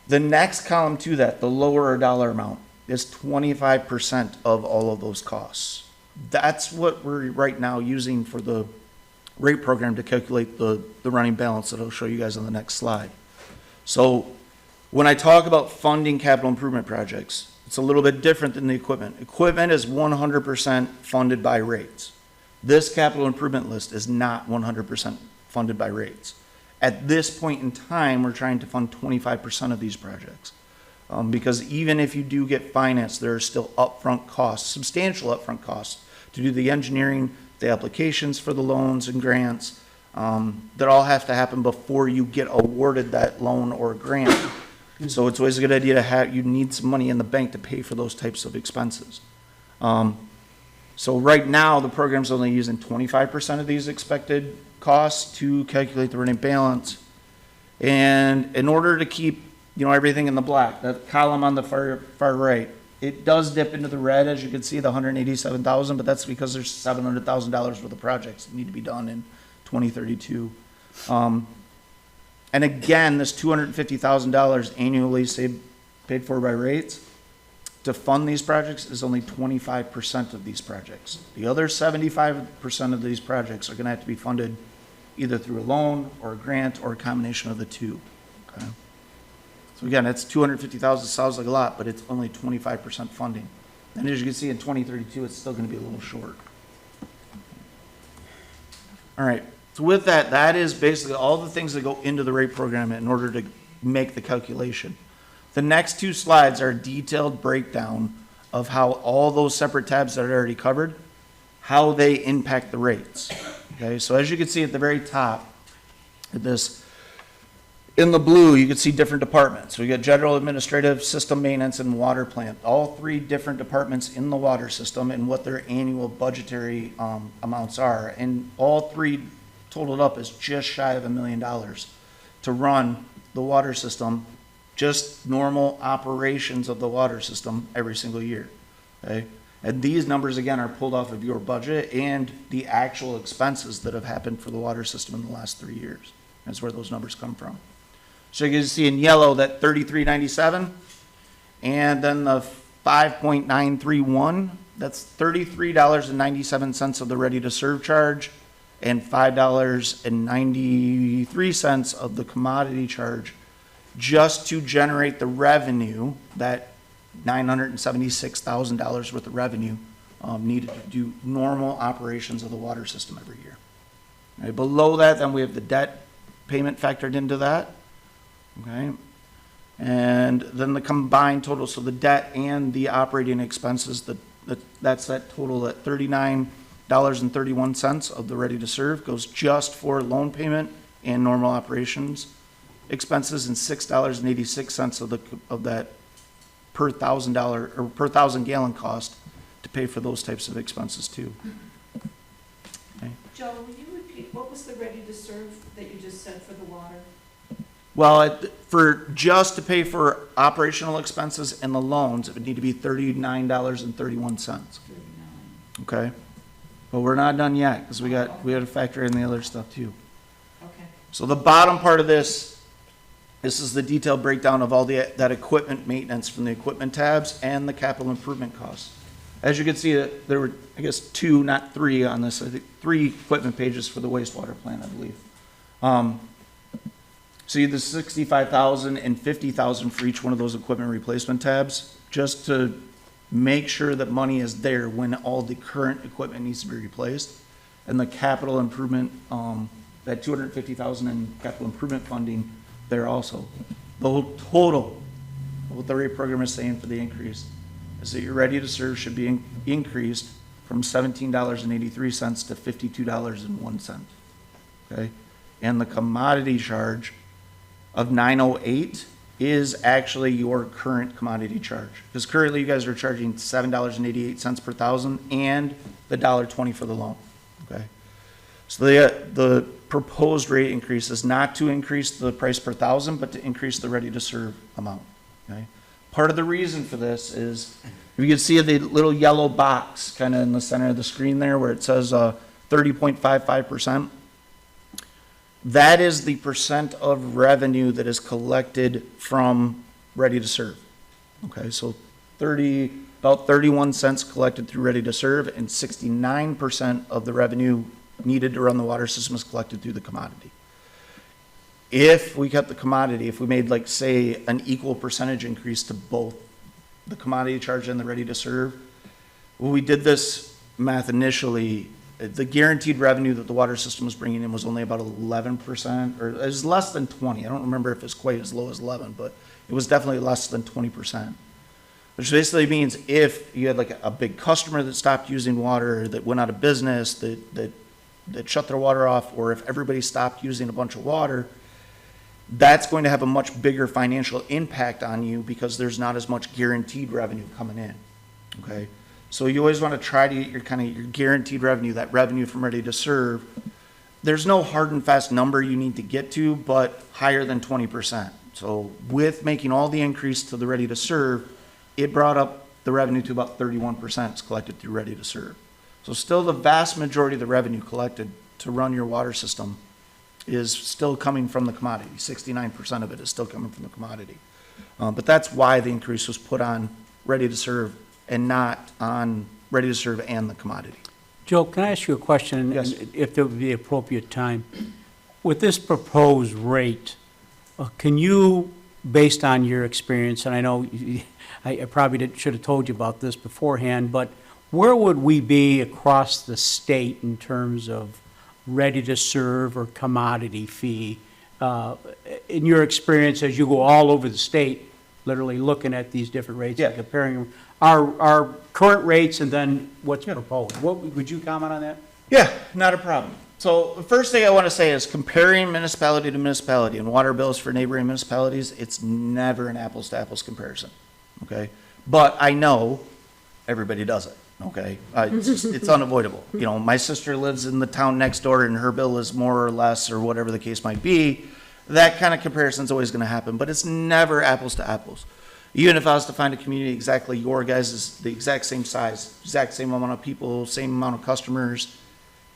The next column to that, the lower dollar amount, is 25% of all of those costs. That's what we're right now using for the rate program to calculate the running balance that I'll show you guys on the next slide. So when I talk about funding capital improvement projects, it's a little bit different than the equipment. Equipment is 100% funded by rates. This capital improvement list is not 100% funded by rates. At this point in time, we're trying to fund 25% of these projects. Because even if you do get financed, there are still upfront costs, substantial upfront costs, to do the engineering, the applications for the loans and grants, that all have to happen before you get awarded that loan or grant. So it's always a good idea to have, you need some money in the bank to pay for those types of expenses. So right now, the program's only using 25% of these expected costs to calculate the running balance. And in order to keep, everything in the black, that column on the far right, it does dip into the red, as you can see, the 187,000, but that's because there's $700,000 worth of projects that need to be done in 2032. And again, this $250,000 annually paid for by rates to fund these projects is only 25% of these projects. The other 75% of these projects are going to have to be funded either through a loan or a grant or a combination of the two. Okay? So again, that's $250,000. Sounds like a lot, but it's only 25% funding. And as you can see, in 2032, it's still going to be a little short. All right. So with that, that is basically all the things that go into the rate program in order to make the calculation. The next two slides are a detailed breakdown of how all those separate tabs that are already covered, how they impact the rates. Okay, so as you can see at the very top, in the blue, you can see different departments. We got general, administrative, system maintenance, and water plant. All three different departments in the water system and what their annual budgetary amounts are. And all three totaled up is just shy of $1 million to run the water system, just normal operations of the water system every single year. Okay? And these numbers, again, are pulled off of your budget and the actual expenses that have happened for the water system in the last 3 years. That's where those numbers come from. So you can see in yellow that $33.97, and then the 5.931, that's $33.97 of the ready-to-serve charge, and $5.93 of the commodity charge, just to generate the revenue, that $976,000 worth of revenue needed to do normal operations of the water system every year. Right, below that, then we have the debt payment factored into that. Okay, and then the combined total, so the debt and the operating expenses, that's that total at $39.31 of the ready to serve goes just for loan payment and normal operations expenses, and $6.86 of that per $1,000 or per 1,000 gallon cost to pay for those types of expenses too. Okay. Joe, will you repeat, what was the ready to serve that you just said for the water? Well, for just to pay for operational expenses and the loans, it would need to be $39.31. Okay, but we're not done yet because we got to factor in the other stuff too. Okay. So the bottom part of this is the detailed breakdown of all that equipment maintenance from the equipment tabs and the capital improvement costs. As you can see, there were, I guess, 2, not 3 on this. I think 3 equipment pages for the wastewater plant, I believe. So you have the $65,000 and $50,000 for each one of those equipment replacement tabs, just to make sure that money is there when all the current equipment needs to be replaced. And the capital improvement, that $250,000 in capital improvement funding there also. The whole total, what the rate program is saying for the increase, is that your ready to serve should be increased from $17.83 to $52.01. Okay? And the commodity charge of $9.08 is actually your current commodity charge. Because currently you guys are charging $7.88 per thousand and the $1.20 for the loan. Okay? So the proposed rate increase is not to increase the price per thousand, but to increase the ready to serve amount. Okay? Part of the reason for this is, if you can see the little yellow box kind of in the center of the screen there where it says 30.55%, That is the percent of revenue that is collected from ready to serve. Okay, so about 31 cents collected through ready to serve, and 69% of the revenue needed to run the water system is collected through the commodity. If we kept the commodity, if we made, like, say, an equal percentage increase to both the commodity charge and the ready to serve, when we did this math initially, the guaranteed revenue that the water system was bringing in was only about 11%, or it was less than 20. I don't remember if it's quite as low as 11, but it was definitely less than 20%. Which basically means if you had, like, a big customer that stopped using water, that went out of business, that shut their water off, or if everybody stopped using a bunch of water, that's going to have a much bigger financial impact on you because there's not as much guaranteed revenue coming in, okay? So you always want to try to get your guaranteed revenue, that revenue from ready to serve. There's no hard and fast number you need to get to, but higher than 20%. So with making all the increase to the ready to serve, it brought up the revenue to about 31% is collected through ready to serve. So still the vast majority of the revenue collected to run your water system is still coming from the commodity. 69% of it is still coming from the commodity. But that's why the increase was put on ready to serve and not on ready to serve and the commodity. Joe, can I ask you a question? Yes. If there would be appropriate time. With this proposed rate, can you, based on your experience, and I know I probably should have told you about this beforehand, but where would we be across the state in terms of ready to serve or commodity fee? In your experience, as you go all over the state, literally looking at these different rates and comparing our current rates and then what's proposed. Would you comment on that? Yeah, not a problem. So the first thing I want to say is comparing municipality to municipality and water bills for neighboring municipalities, it's never an apples to apples comparison, okay? But I know everybody does it, okay? It's unavoidable. You know, my sister lives in the town next door and her bill is more or less, or whatever the case might be. That kind of comparison is always going to happen, but it's never apples to apples. Even if I was to find a community exactly your guys' is the exact same size, exact same amount of people, same amount of customers,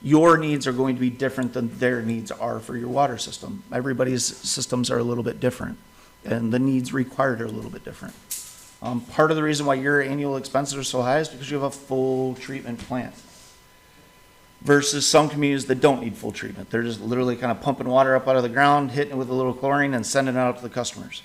your needs are going to be different than their needs are for your water system. Everybody's systems are a little bit different, and the needs required are a little bit different. Part of the reason why your annual expenses are so high is because you have a full treatment plant versus some communities that don't need full treatment. They're just literally kind of pumping water up out of the ground, hitting it with a little chlorine, and sending it out to the customers.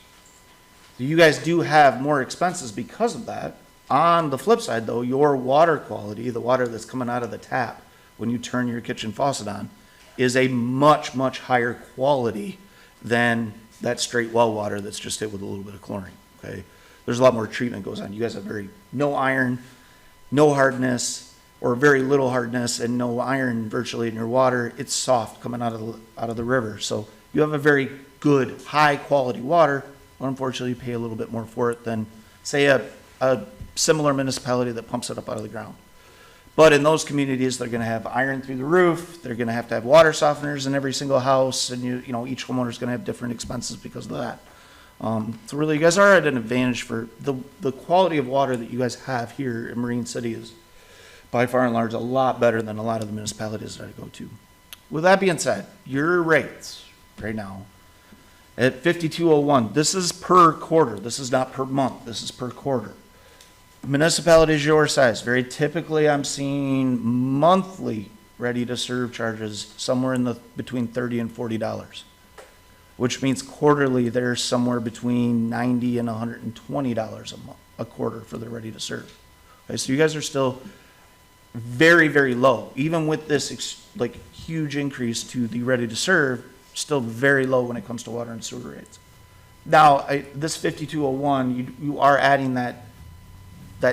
So you guys do have more expenses because of that. On the flip side, though, your water quality, the water that's coming out of the tap when you turn your kitchen faucet on, is a much, much higher quality than that straight well water that's just hit with a little bit of chlorine, okay? There's a lot more treatment goes on. You guys have no iron, no hardness, or very little hardness, and no iron virtually in your water. It's soft coming out of the river. So you have a very good, high quality water, but unfortunately you pay a little bit more for it than, say, a similar municipality that pumps it up out of the ground. But in those communities, they're gonna have iron through the roof, they're gonna have water softeners in every single house, and you know, each homeowner's gonna have different expenses because of that. So really, you guys are at an advantage for the quality of water that you guys have here in Marine City is by far and large a lot better than a lot of the municipalities that I go to. With that being said, your rates right now at 5201, this is per quarter, this is not per month, this is per quarter. Municipalities your size, very typically I'm seeing monthly ready to serve charges somewhere in between $30 and $40, which means quarterly they're somewhere between $90 and $120 a quarter for the ready to serve. Okay, so you guys are still very, very low, even with this huge increase to the ready to serve, still very low when it comes to water and sewer rates. Now, this 5201, you are adding that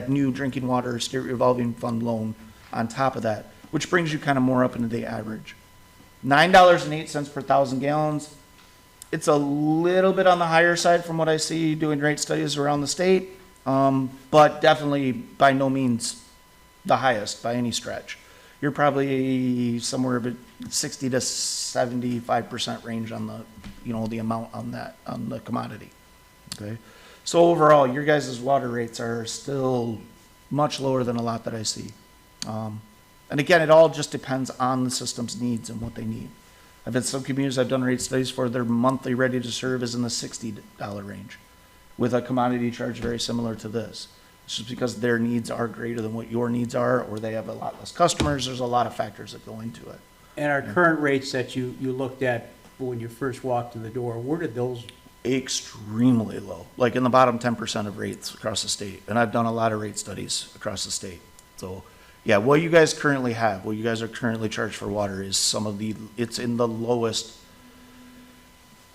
new drinking water state revolving fund loan on top of that, which brings you kind of more up into the average. $9.08 per 1,000 gallons. It's a little bit on the higher side from what I see doing rate studies around the state, but definitely by no means the highest by any stretch. You're probably somewhere about 60 to 75% range on the amount on the commodity. Okay. So overall, your guys' water rates are still much lower than a lot that I see. And again, it all just depends on the system's needs and what they need. I've had some communities I've done rate studies for, their monthly ready to serve is in the $60 range, with a commodity charge very similar to this. It's just because their needs are greater than what your needs are, or they have a lot less customers. There's a lot of factors that go into it. And our current rates that you looked at when you first walked in the door, where did those, Extremely low, like in the bottom 10% of rates across the state. And I've done a lot of rate studies across the state. So, yeah, what you guys currently have, what you guys are currently charged for water is it's in the lowest,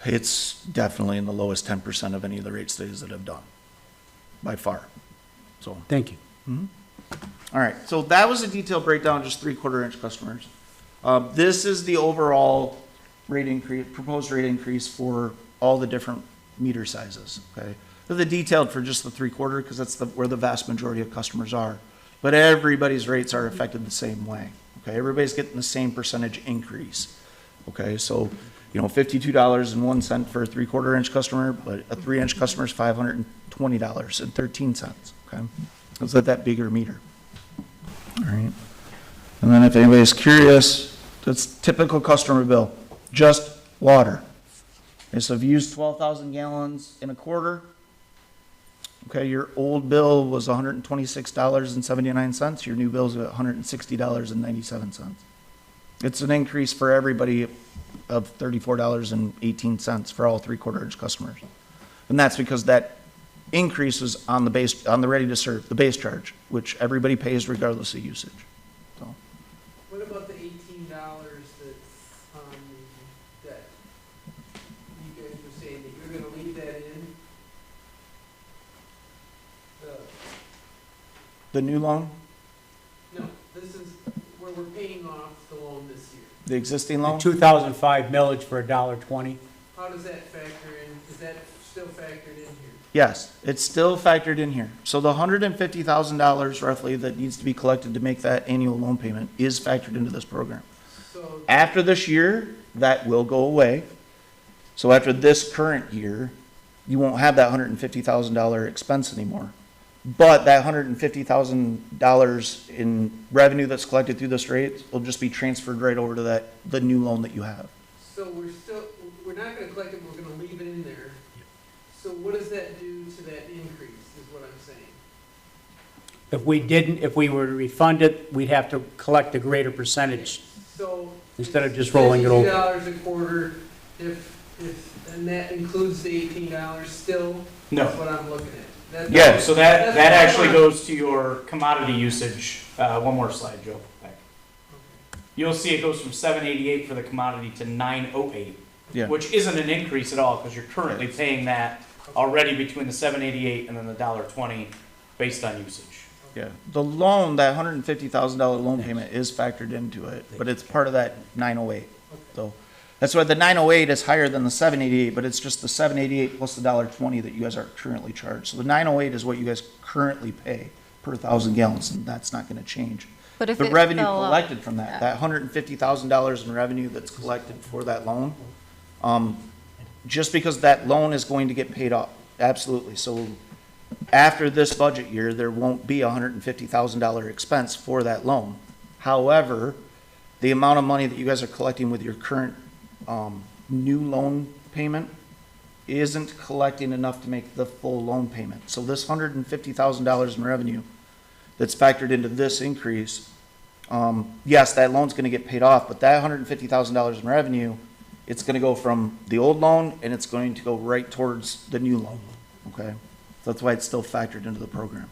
it's definitely in the lowest 10% of any of the rate studies that I've done, by far. So, thank you. all right, so that was a detailed breakdown, just 3/4 inch customers. This is the overall rate increase, proposed rate increase for all the different meter sizes, okay? The detailed for just the 3/4, because that's where the vast majority of customers are. But everybody's rates are affected the same way, okay? Everybody's getting the same percentage increase, okay? So, $52.01 for a 3/4 inch customer, but a 3-inch customer is $520.13, okay? It's at that bigger meter. All right. And then if anybody's curious, that's typical customer bill, just water. Okay, so if you use 12,000 gallons in a quarter, okay, your old bill was $126.79, your new bill's $160.97. It's an increase for everybody of $34.18 for all 3/4 inch customers. And that's because that increase was on the base, on the ready to serve, the base charge, which everybody pays regardless of usage. So, What about the $18 that's on the debt? You guys were saying that you're gonna leave that in? the new loan, No, this is where we're paying off the loan this year. the existing The loan, 2005 millage for $1.20. How does that factor in? Is that still factored in here? yes, it's still factored in here. So the $150,000 roughly that needs to be collected to make that annual loan payment is factored into this program. So, After this year, that will go away. So after this current year, you won't have that $150,000 expense anymore. But that $150,000 in revenue that's collected through this rate will just be transferred right over to the new loan that you have. so we're not gonna collect it, we're gonna leave it in there. So what does that do to that increase, is what I'm saying? If we were to refund it, we'd have to collect a greater percentage. So. Instead of just rolling it over. $52 a quarter, and that includes the $18 still? No. That's what I'm looking at. That's- Yeah, so that that's that what I actually want. goes to your commodity usage. One more slide, Joe. Back. You'll see it goes from 788 for the commodity to 908, Yeah. which isn't an increase at all because you're currently paying that already between the 788 and then the $1.20 based on usage. Yeah, the loan, that $150,000 loan payment is factored into it, but it's part of that 908. So that's why the 908 is higher than the 788, but it's just the 788 plus the $1.20 that you guys are currently charged. So the 908 is what you guys currently pay per 1,000 gallons, and that's not gonna change. But if The it revenue fell up- collected from that $150,000 in revenue that's collected for that loan, just because that loan is going to get paid off, absolutely. So after this budget year, there won't be a $150,000 expense for that loan. However, the amount of money that you guys are collecting with your current new loan payment isn't collecting enough to make the full loan payment. So this $150,000 in revenue that's factored into this increase, yes, that loan's gonna get paid off, but that $150,000 in revenue, it's gonna go from the old loan and it's going to go right towards the new loan, okay? That's why it's still factored into the program.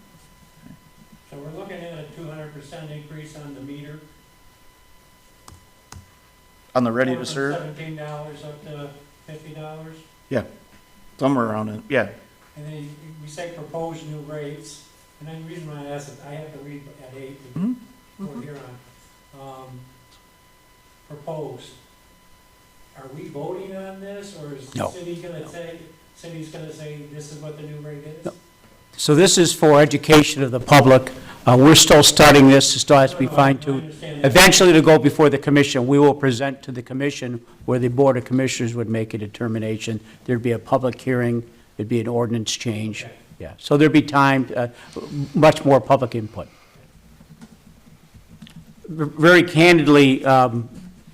So we're looking at a 200% increase on the meter. On the ready Going to from serve, $17 up to $50. somewhere around it, yeah. And then we say proposed new rates, and then the reason why I asked it, I have to read at 8 Mhm. we're here on. Proposed. Are we voting on this, or is the No. city's gonna say this is what the new rate is? No. So this is for education of the public. We're still studying this, it still has to be No, I fine-tuned. understand that. Eventually, to go before the commission, we will present to the commission where the Board of Commissioners would make a determination. There'd be a public hearing, there'd be an ordinance change. Okay. Yeah, so there'd be time, much more public input. Very candidly,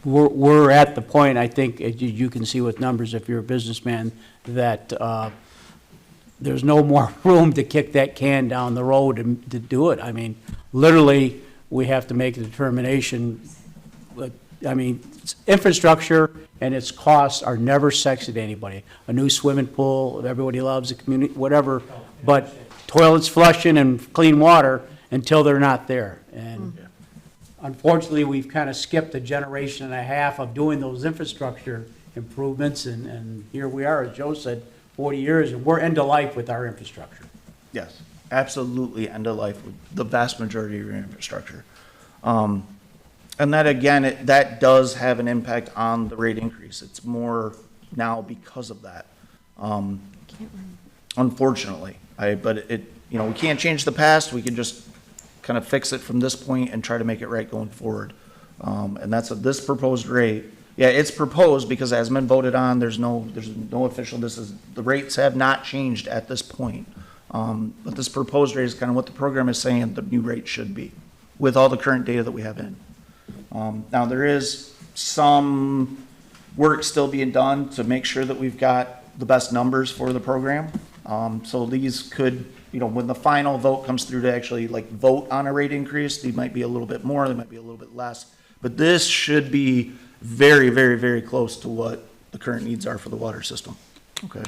we're at the point, I think, you can see with numbers if you're a businessman, that there's no more room to kick that can down the road and to do it. I mean, literally, we have to make a determination. But, I mean, infrastructure and its costs are never sexy to anybody. A new swimming pool, everybody loves a community, whatever, but toilets flushing and clean water until they're not there. And unfortunately, we've kind of skipped a generation and a half of doing those infrastructure improvements, and here we are, as Joe said, 40 years, and we're end of life with our infrastructure. Yes, absolutely end of life with the vast majority of your infrastructure. And that, again, that does have an impact on the rate increase. It's more now because of that. Unfortunately, but we can't change the past. We can just kind of fix it from this point and try to make it right going forward. And that's this proposed rate. Yeah, it's proposed because it hasn't been voted on. There's no official, the rates have not changed at this point. But this proposed rate is kind of what the program is saying the new rate should be with all the current data that we have in. Now, there is some work still being done to make sure that we've got the best numbers for the program. So these could, when the final vote comes through to actually vote on a rate increase, they might be a little bit more, they might be a little bit less. But this should be very, very, very close to what the current needs are for the water system. Okay.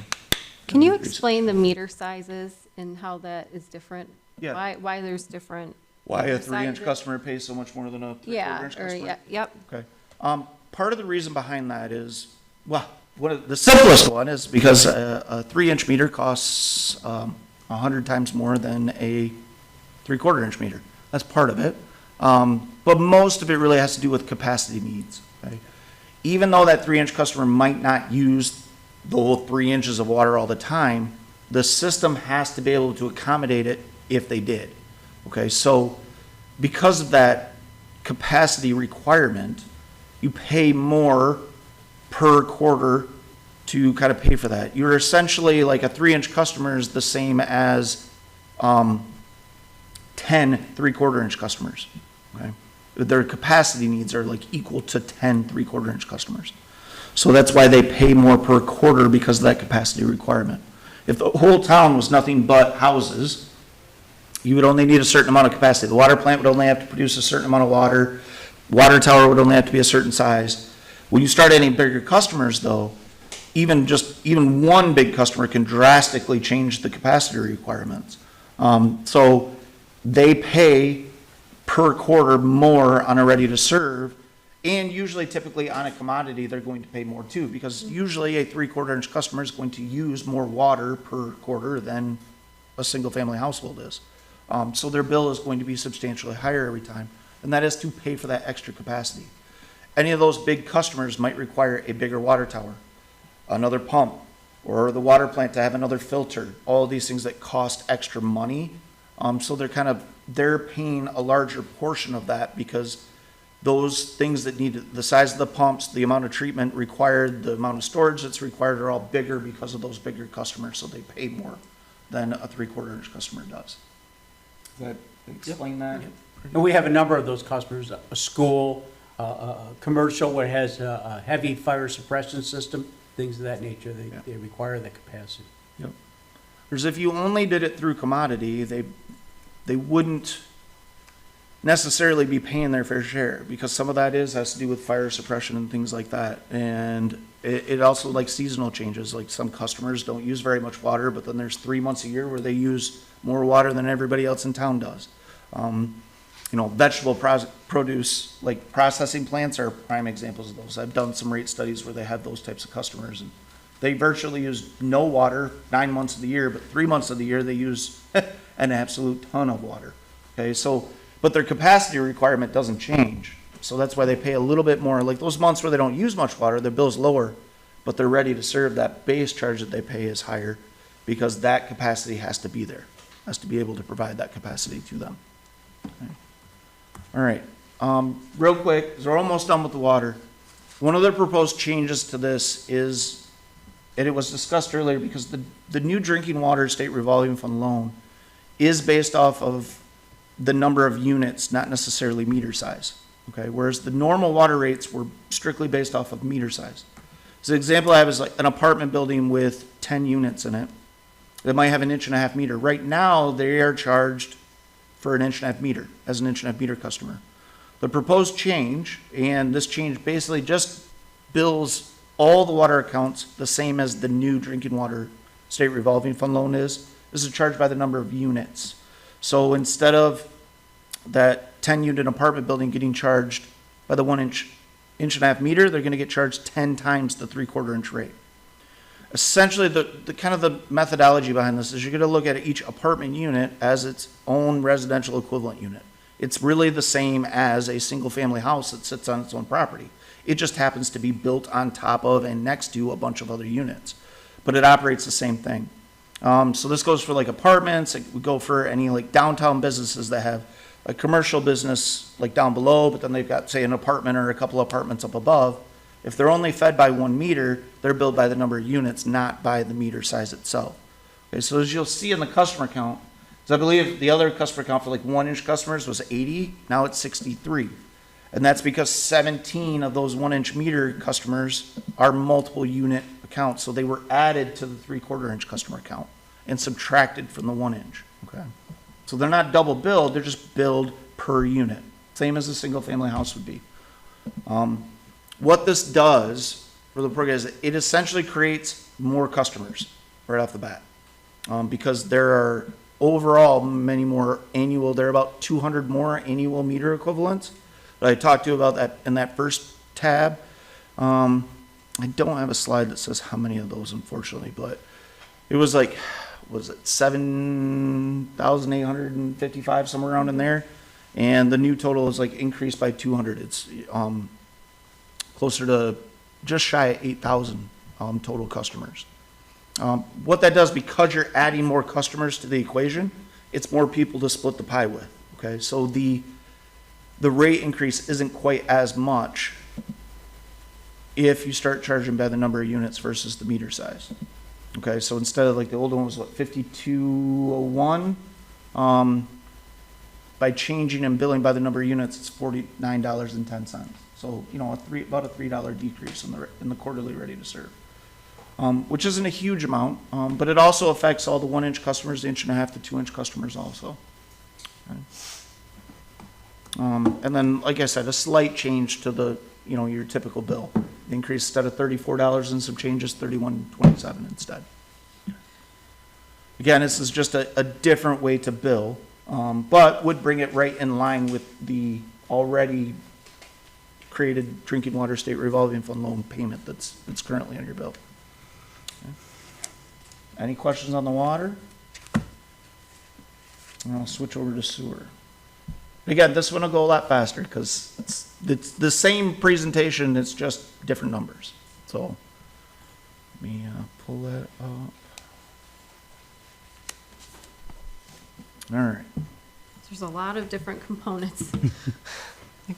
Can you explain the meter sizes and how that is different? Yeah. Why there's different? Why a meter 3-inch sizes? customer pays so much more than a 3/4-inch customer? Yep. Okay. Part of the reason behind that is, the simplest one is because a 3-inch meter costs 100 times more than a 3/4-inch meter. That's part of it. But most of it really has to do with capacity needs. Okay? Even though that 3-inch customer might not use the whole 3 inches of water all the time, the system has to be able to accommodate it if they did. Okay, so because of that capacity requirement, you pay more per quarter to kind of pay for that. You're essentially like a 3-inch customer is the same as 10 3/4-inch customers. Okay, their capacity needs are equal to 10 3/4-inch customers. So that's why they pay more per quarter because of that capacity requirement. If the whole town was nothing but houses, you would only need a certain amount of capacity. The water plant would only have to produce a certain amount of water. Water tower would only have to be a certain size. When you start adding bigger customers, though, even one big customer can drastically change the capacity requirements. So they pay per quarter more on a ready to serve, and usually typically on a commodity, they're going to pay more too, because usually a 3/4-inch customer is going to use more water per quarter than a single family household is. So their bill is going to be substantially higher every time, and that is to pay for that extra capacity. Any of those big customers might require a bigger water tower, another pump, or the water plant to have another filter, all of these things that cost extra money. So they're paying a larger portion of that because those things that need the size of the pumps, the amount of treatment required, the amount of storage that's required are all bigger because of those bigger customers, so they pay more than a 3/4-inch customer does. Does that explain that? And we have a number of those customers, a school, a commercial where it has a heavy fire suppression system, things of that nature, they require that capacity. Yep. Whereas if you only did it through commodity, they wouldn't necessarily be paying their fair share, because some of that has to do with fire suppression and things like that. And it also, like seasonal changes, like some customers don't use very much water, but then there's 3 months a year where they use more water than everybody else in town does. Vegetable produce, like processing plants are prime examples of those. I've done some rate studies where they have those types of customers, and they virtually use no water 9 months of the year, but 3 months of the year they use an absolute ton of water. Okay, but their capacity requirement doesn't change. So that's why they pay a little bit more. Like those months where they don't use much water, their bill's lower, but they're ready to serve. That base charge that they pay is higher because that capacity has to be there, has to be able to provide that capacity to them. Okay. All right, real quick, because we're almost done with the water. One of the proposed changes to this is, and it was discussed earlier, because the new drinking water state revolving fund loan is based off of the number of units, not necessarily meter size. okay? Whereas the normal water rates were strictly based off of meter size. So the example I have is like an apartment building with 10 units in it that might have an 1.5 meter. Right now, they are charged for an 1.5 meter as an 1.5 meter customer. The proposed change, and this change basically just bills all the water accounts the same as the new drinking water state revolving fund loan is. This is charged by the number of units. So instead of that 10 unit apartment building getting charged by the 1.5 meter, they're gonna get charged 10 times the 3/4 inch rate. Essentially, the kind of the methodology behind this is you're gonna look at each apartment unit as its own residential equivalent unit. It's really the same as a single-family house that sits on its own property. It just happens to be built on top of and next to a bunch of other units, but it operates the same thing. So this goes for like apartments, it would go for any like downtown businesses that have a commercial business like down below, but then they've got, say, an apartment or a couple apartments up above. If they're only fed by 1 meter, they're billed by the number of units, not by the meter size itself. Okay, so as you'll see in the customer count, so I believe the other customer count for like 1-inch customers was 80, now it's 63. And that's because 17 of those 1-inch meter customers are multiple unit accounts, so they were added to the 3/4 inch customer count and subtracted from the 1-inch, okay? So they're not double billed, they're just billed per unit, same as a single family house would be. What this does for the program is it essentially creates more customers right off the bat. Because there are overall many more annual, there are about 200 more annual meter equivalents that I talked to you about that in that first tab. I don't have a slide that says how many of those, unfortunately, but it was like, was it 7,855, somewhere around in there? And the new total is like increased by 200. It's closer to just shy of 8,000 total customers. What that does, because you're adding more customers to the equation, it's more people to split the pie with, okay? So the rate increase isn't quite as much if you start charging by the number of units versus the meter size. Okay, so instead of like the old one was what, 5201, by changing and billing by the number of units, it's $49.10. So, you know, about a $3 decrease in the quarterly ready to serve. Which isn't a huge amount, but it also affects all the 1-inch customers, the 1.5 to 2-inch customers also. Okay. And then, like I said, a slight change to the, you know, your typical bill. The increase, instead of $34 and some changes, $31.27 instead. Again, this is just a different way to bill, but would bring it right in line with the already created drinking water state revolving fund loan payment that's currently on your bill. Okay. Any questions on the water? And I'll switch over to sewer. Again, this one will go a lot faster because it's the same presentation, it's just different numbers. So let me pull that up. All right. There's a lot of different components that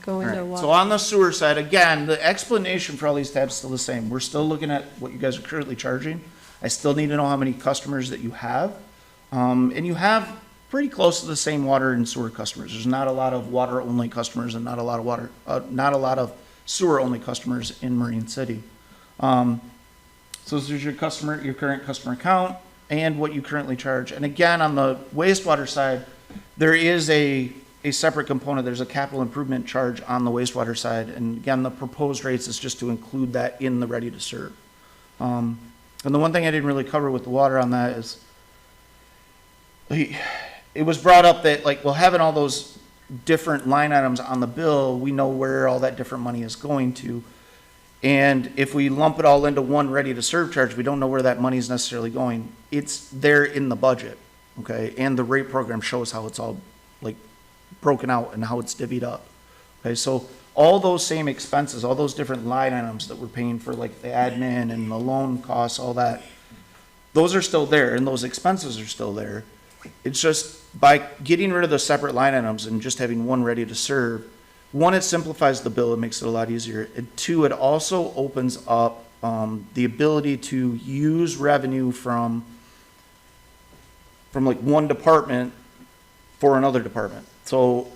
go All into right. water. So on the sewer side, again, the explanation for all these tabs is still the same. We're still looking at what you guys are currently charging. I still need to know how many customers that you have. And you have pretty close to the same water and sewer customers. There's not a lot of water-only customers and not a lot of sewer-only customers in Marine City. So this is your current customer count and what you currently charge. And again, on the wastewater side, there is a separate component. There's a capital improvement charge on the wastewater side. And again, the proposed rates is just to include that in the ready to serve. And the one thing I didn't really cover with the water on that is it was brought up that, like, well, having all those different line items on the bill, we know where all that different money is going to. And if we lump it all into one ready to serve charge, we don't know where that money is necessarily going. It's there in the budget, okay? And the rate program shows how it's all like broken out and how it's divvied up. Okay, so all those same expenses, all those different line items that we're paying for, like the admin and the loan costs, all that, those are still there and those expenses are still there. It's just by getting rid of the separate line items and just having one ready to serve, one, it simplifies the bill, it makes it a lot easier. And two, it also opens up the ability to use revenue from like one department for another department. So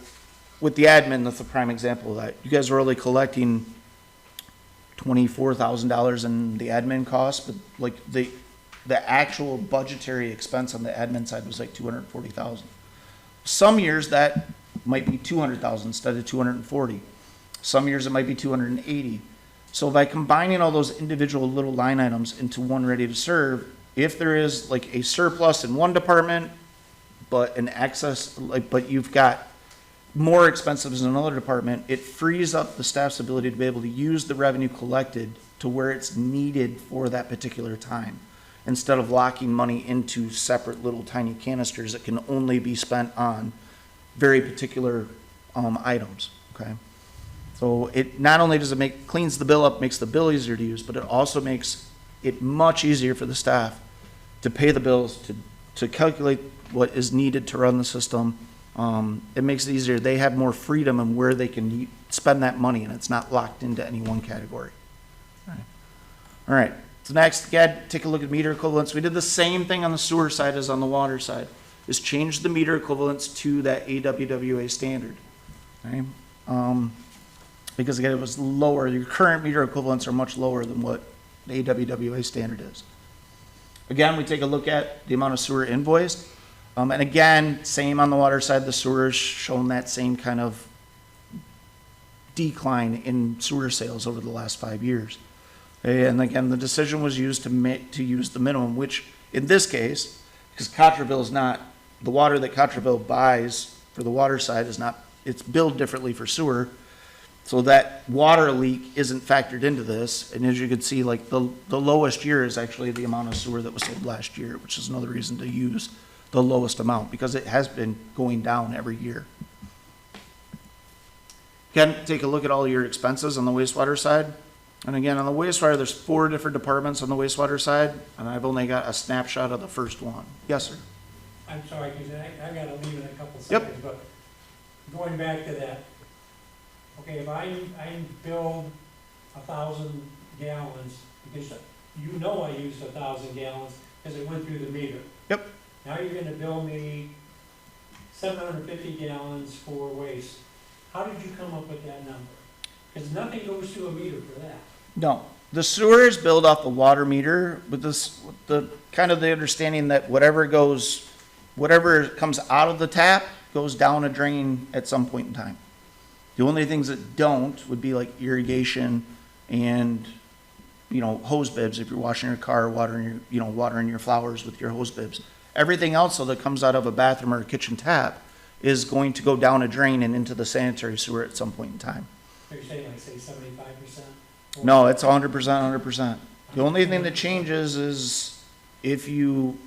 with the admin, that's a prime example of that. You guys were only collecting $24,000 in the admin costs, but like the actual budgetary expense on the admin side was like 240,000. Some years that might be 200,000 instead of 240. Some years it might be 280. So by combining all those individual little line items into one ready to serve, if there is like a surplus in one department, but an excess, but you've got more expenses in another department, it frees up the staff's ability to be able to use the revenue collected to where it's needed for that particular time, instead of locking money into separate little tiny canisters that can only be spent on very particular items, okay? So it not only does it cleans the bill up, makes the bill easier to use, but it also makes it much easier for the staff to pay the bills, to calculate what is needed to run the system. It makes it easier. They have more freedom in where they can spend that money, and it's not locked into any one category. All right. So next, again, take a look at meter equivalents. We did the same thing on the sewer side as on the water side, is change the meter equivalents to that AWWA standard. Okay? Because again, it was lower. Your current meter equivalents are much lower than what the AWWA standard is. Again, we take a look at the amount of sewer invoiced. And again, same on the water side, the sewer's shown that same kind of decline in sewer sales over the last 5 years. Okay, and again, the decision was used to use the minimum, which in this case, because Cotterville is not, the water that Cotterville buys for the water side is not, it's billed differently for sewer. So that water leak isn't factored into this. And as you can see, like the lowest year is actually the amount of sewer that was sold last year, which is another reason to use the lowest amount, because it has been going down every year. Again, take a look at all your expenses on the wastewater side. And again, on the wastewater, there's 4 different departments on the wastewater side, and I've only got a snapshot of the first one. Yes, sir? I'm sorry, because I gotta leave in a couple Yep. seconds, but going back to that, okay, if I billed 1,000 gallons, because you know I used 1,000 gallons, because it went through the meter. Yep. Now you're gonna bill me 750 gallons for waste. How did you come up with that number? Because nothing goes to a meter for that. No, the sewer is billed off the water meter with the kind of the understanding that whatever comes out of the tap goes down a drain at some point in time. The only things that don't would be like irrigation and, hose bibs if you're washing your car, watering your flowers with your hose bibs. Everything else though that comes out of a bathroom or a kitchen tap is going to go down a drain and into the sanitary sewer at some point in time. So you're saying like, say, 75%? No, it's 100%. The only thing that changes is if you,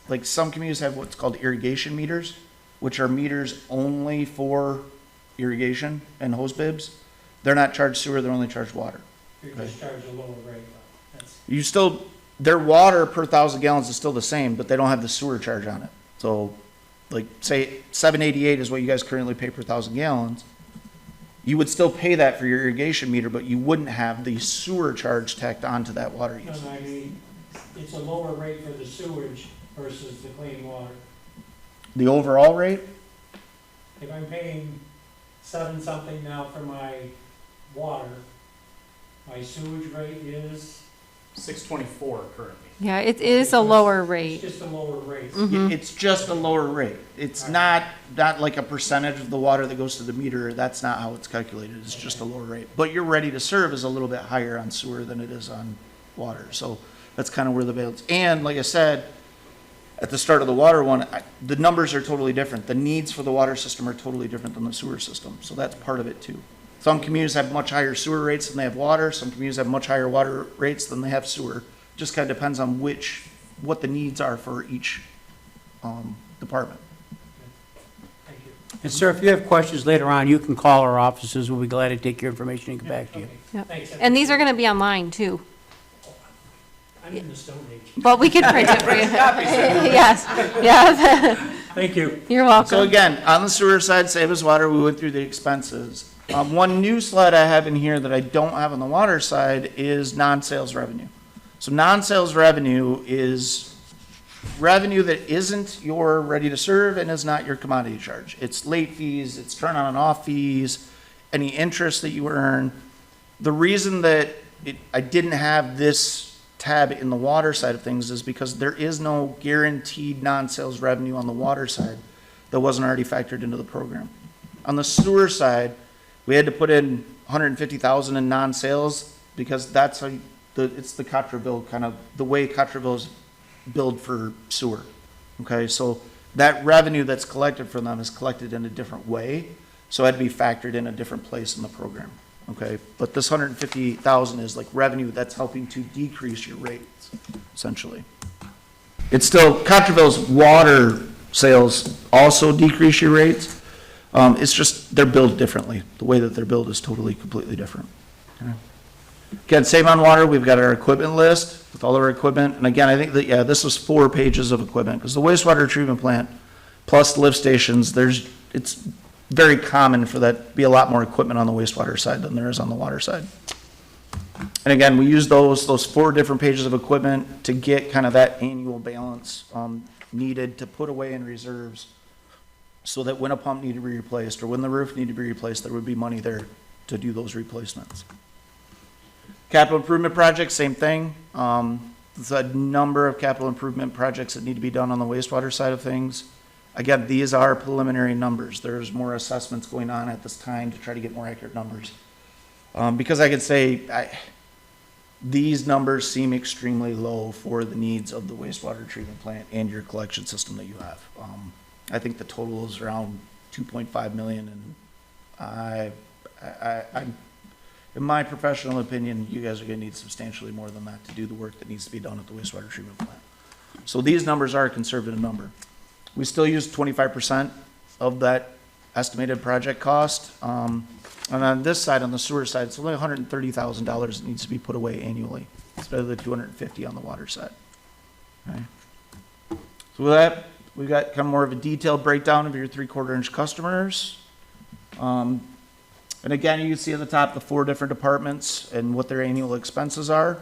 like some communities have what's called irrigation meters, which are meters only for irrigation and hose bibs. They're not charged sewer, they're only charged water. You're just charged a lower rate, that's, Their water per 1,000 gallons is still the same, but they don't have the sewer charge on it. So, like, say $7.88 is what you guys currently pay per 1,000 gallons. You would still pay that for your irrigation meter, but you wouldn't have the sewer charge tacked onto that water no, use. I mean, it's a lower rate for the sewage versus the clean water. The overall rate, If I'm paying 7-something now for my water, my sewage rate is, $6.24 currently. Yeah, it is a lower it's rate. just a lower rate. it's just a lower rate. It's not like a percentage of the water that goes to the meter. That's not how it's calculated. It's just a lower rate. But your ready to serve is a little bit higher on sewer than it is on water. So that's kind of where the balance. And like I said, at the start of the water one, the numbers are totally different. The needs for the water system are totally different than the sewer system. So that's part of it too. Some communities have much higher sewer rates than they have water. Some communities have much higher water rates than they have sewer. Just kind of depends on what the needs are for each department. Thank you. And sir, if you have questions later on, you can call our offices. We'll be glad to take your information and get back to you. Okay. Yep. Thanks. And these are gonna be online too, I'm in the Stone Age. but we can print it for you. Yes, yeah, Thank you. you're So welcome. again, on the sewer side, save as water, we went through the expenses. One new slide I have in here that I don't have on the water side is non-sales revenue. So non-sales revenue is revenue that isn't your ready to serve and is not your commodity charge. It's late fees, it's turn on and off fees, any interest that you earn. The reason that I didn't have this tab in the water side of things is because there is no guaranteed non-sales revenue on the water side that wasn't already factored into the program. On the sewer side, we had to put in 150,000 in non-sales because that's how it's the Cottreville kind of, the way Cottreville is billed for sewer. Okay, so that revenue that's collected from them is collected in a different way, so it had to be factored in a different place in the program. Okay, but this 150,000 is like revenue that's helping to decrease your rates, essentially. It's still, Cottreville's water sales also decrease your rates. It's just, they're billed differently. The way that they're billed is totally, completely different. Okay. Again, same on water, we've got our equipment list with all of our equipment. And again, I think that, yeah, this was 4 pages of equipment, because the wastewater treatment plant plus lift stations, it's very common for that to be a lot more equipment on the wastewater side than there is on the water side. And again, we use those 4 different pages of equipment to get kind of that annual balance needed to put away in reserves, so that when a pump needed to be replaced or when the roof needed to be replaced, there would be money there to do those replacements. Capital improvement projects, same thing. There's a number of capital improvement projects that need to be done on the wastewater side of things. Again, these are preliminary numbers. There's more assessments going on at this time to try to get more accurate numbers. Because I could say, these numbers seem extremely low for the needs of the wastewater treatment plant and your collection system that you have. I think the total is around 2.5 million, and in my professional opinion, you guys are gonna need substantially more than that to do the work that needs to be done at the wastewater treatment plant. So these numbers are a conservative number. We still use 25% of that estimated project cost. And on this side, on the sewer side, it's only $130,000 that needs to be put away annually, instead of the 250 on the water side. Okay. So with that, we've got kind of more of a detailed breakdown of your 3/4 inch customers. And again, you can see at the top the 4 different departments and what their annual expenses are.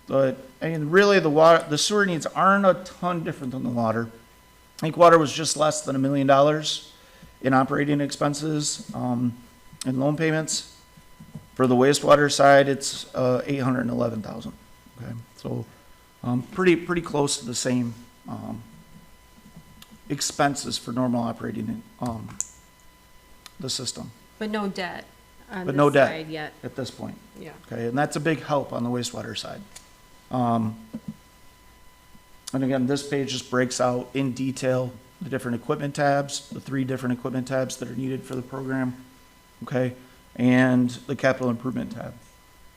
But I mean, really, the sewer needs aren't a ton different than the water. I think water was just less than $1 million in operating expenses and loan payments. For the wastewater side, it's $811,000. Okay, so pretty close to the same expenses for normal operating the system. But no debt on But no this debt. side yet. At this point. Yeah. Okay, and that's a big help on the wastewater side. And again, this page just breaks out in detail the different equipment tabs, the 3 different equipment tabs that are needed for the program, okay, and the capital improvement tab.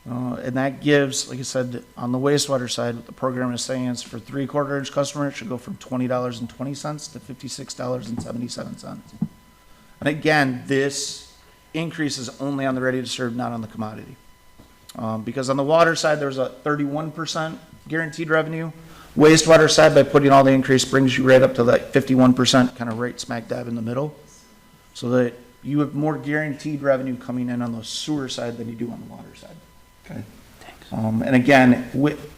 And that gives, like I said, on the wastewater side, what the program is saying is for 3/4 inch customer, it should go from $20.20 to $56.77. And again, this increase is only on the ready to serve, not on the commodity. Because on the water side, there's a 31% guaranteed revenue. Wastewater side, by putting all the increase, brings you right up to that 51% kind of right smack dab in the middle. So that you have more guaranteed revenue coming in on the sewer side than you do on the water side. Okay. And again,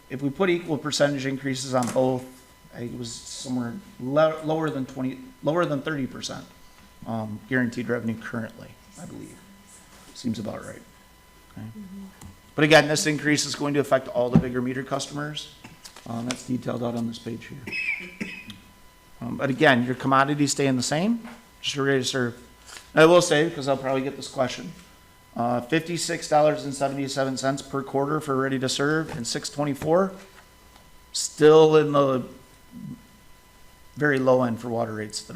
if we put equal percentage increases on both, I think it was somewhere lower than 30% guaranteed revenue currently, I believe. Seems about right. Okay. But again, this increase is going to affect all the bigger meter customers. That's detailed out on this page here. But again, your commodities staying the same, just ready to serve. And I will say, because I'll probably get this question, $56.77 per quarter for ready to serve and $6.24, still in the very low end for water rates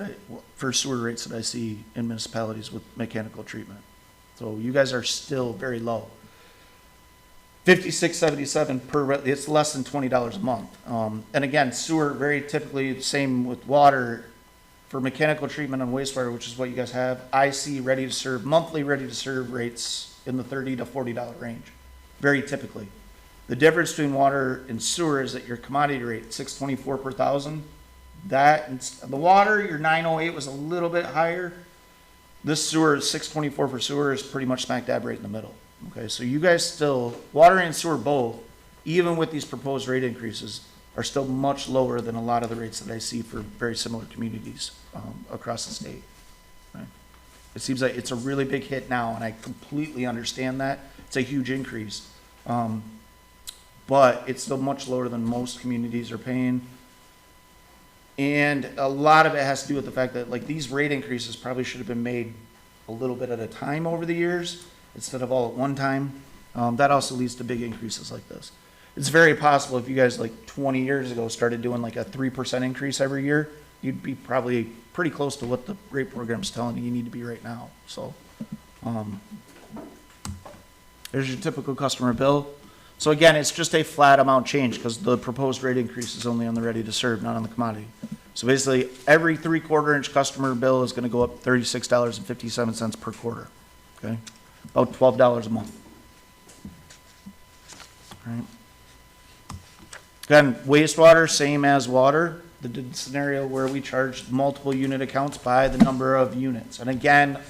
for sewer rates that I see in municipalities with mechanical treatment. So you guys are still very low. $56.77 per, it's less than $20 a month. And again, sewer, very typically, same with water, for mechanical treatment on wastewater, which is what you guys have, I see ready to serve, monthly ready to serve rates in the $30 to $40 range, very typically. The difference between water and sewer is that your commodity rate, $6.24 per thousand, the water, your 908 was a little bit higher. This sewer, $6.24 for sewer, is pretty much smack dab right in the middle. Okay, so you guys still, water and sewer both, even with these proposed rate increases, are still much lower than a lot of the rates that I see for very similar communities across the state. Right? It seems like it's a really big hit now, and I completely understand that. It's a huge increase. But it's still much lower than most communities are paying. And a lot of it has to do with the fact that like these rate increases probably should have been made a little bit at a time over the years instead of all at one time. That also leads to big increases like this. It's very possible if you guys like 20 years ago started doing like a 3% increase every year, you'd be probably pretty close to what the rate program's telling you need to be right now. So, there's your typical customer bill. So again, it's just a flat amount change because the proposed rate increase is only on the ready to serve, not on the commodity. So basically, every 3/4 inch customer bill is going to go up $36.57 per quarter. Okay, about $12 a month. All right. Again, wastewater, same as water. The scenario where we charge multiple unit accounts by the number of units. And again,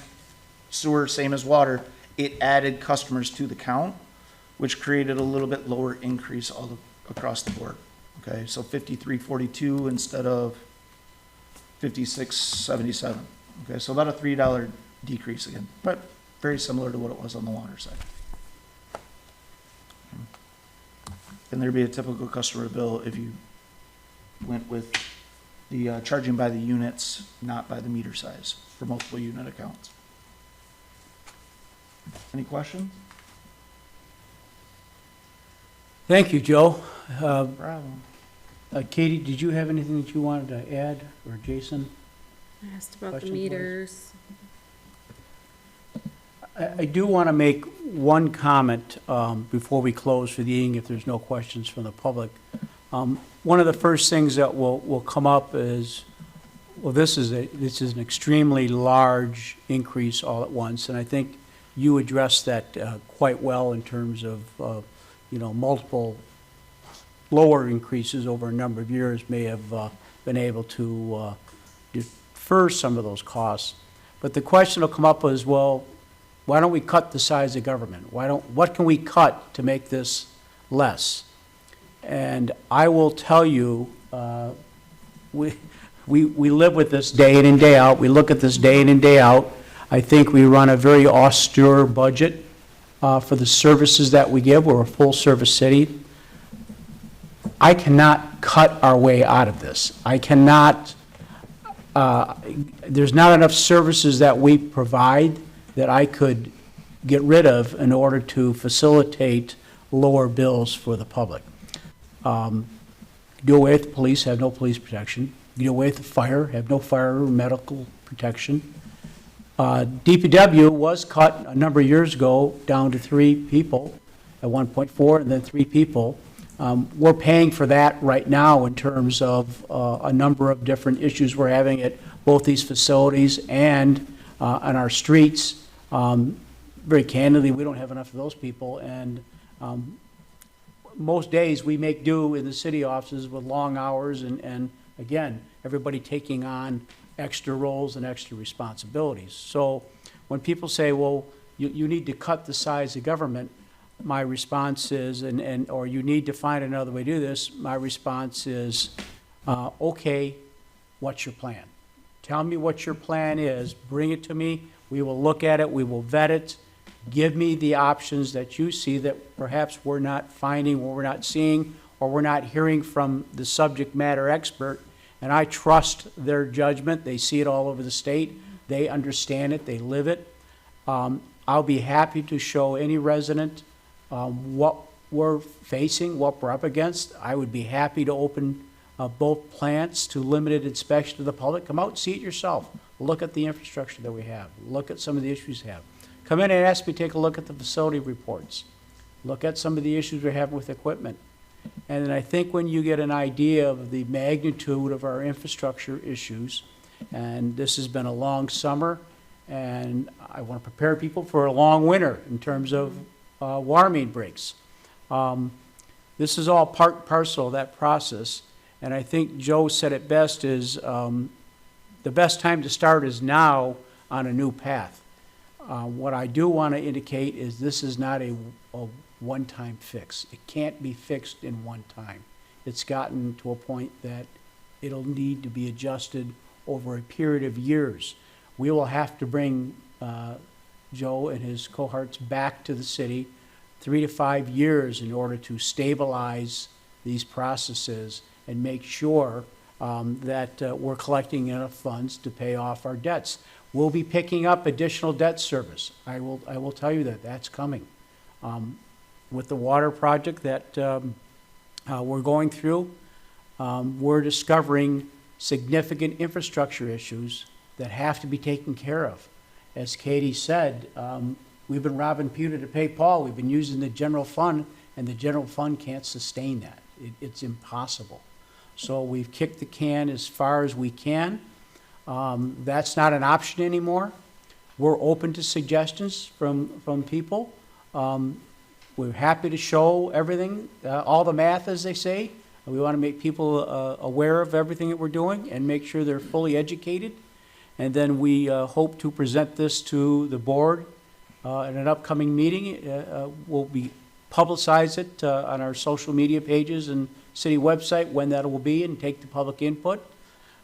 sewer, same as water, it added customers to the count, which created a little bit lower increase all across the board. Okay, so 53.42 instead of 56.77. Okay, so about a $3 decrease again, but very similar to what it was on the water side. And there'd be a typical customer bill if you went with the charging by the units, not by the meter size for multiple unit accounts. Any questions? Thank you, Joe. Problem. Katie, did you have anything that you wanted to add, or Jason? I asked about the Question, please. meters. I do want to make one comment before we close for the evening, if there's no questions from the public. One of the first things that will come up is, well, this is an extremely large increase all at once, and I think you addressed that quite well in terms of multiple lower increases over a number of years may have been able to defer some of those costs. But the question will come up is, well, why don't we cut the size of government? What can we cut to make this less? And I will tell you, we live with this day in and day out. We look at this day in and day out. I think we run a very austere budget for the services that we give. We're a full-service city. I cannot cut our way out of this. I cannot, there's not enough services that we provide that I could get rid of in order to facilitate lower bills for the public. Do away with the police, have no police protection. Do away with the fire, have no fire or medical protection. DPW was cut a number of years ago down to 3 people at 1.4 and then 3 people. We're paying for that right now in terms of a number of different issues we're having at both these facilities and on our streets. Very candidly, we don't have enough of those people, and most days we make do in the city offices with long hours and again, everybody taking on extra roles and extra responsibilities. So when people say, well, you need to cut the size of government, my response is, or you need to find another way to do this, my response is, okay, what's your plan? Tell me what your plan is, bring it to me, we will look at it, we will vet it, give me the options that you see that perhaps we're not finding, or we're not seeing, or we're not hearing from the subject matter expert, and I trust their judgment. They see it all over the state, they understand it, they live it. I'll be happy to show any resident what we're facing, what we're up against. I would be happy to open both plants to limited inspection to the public. Come out and see it yourself. Look at the infrastructure that we have. Look at some of the issues we have. Come in and ask me to take a look at the facility reports. Look at some of the issues we have with equipment. And then I think when you get an idea of the magnitude of our infrastructure issues, and this has been a long summer, and I want to prepare people for a long winter in terms of water main breaks. This is all part and parcel of that process, and I think Joe said it best is the best time to start is now on a new path. What I do want to indicate is this is not a one-time fix. It can't be fixed in one time. it's gotten to a point that it'll need to be adjusted over a period of years. We will have to bring Joe and his cohorts back to the city 3 to 5 years in order to stabilize these processes and make sure that we're collecting enough funds to pay off our debts. We'll be picking up additional debt service. I will tell you that that's coming. With the water project that we're going through, we're discovering significant infrastructure issues that have to be taken care of. As Katie said, we've been robbing Peter to pay Paul. We've been using the general fund, and the general fund can't sustain that. It's impossible. So we've kicked the can as far as we can. That's not an option anymore. We're open to suggestions from people. We're happy to show everything, all the math, as they say. We want to make people aware of everything that we're doing and make sure they're fully educated. And then we hope to present this to the board in an upcoming meeting. We'll publicize it on our social media pages and city website when that will be and take the public input.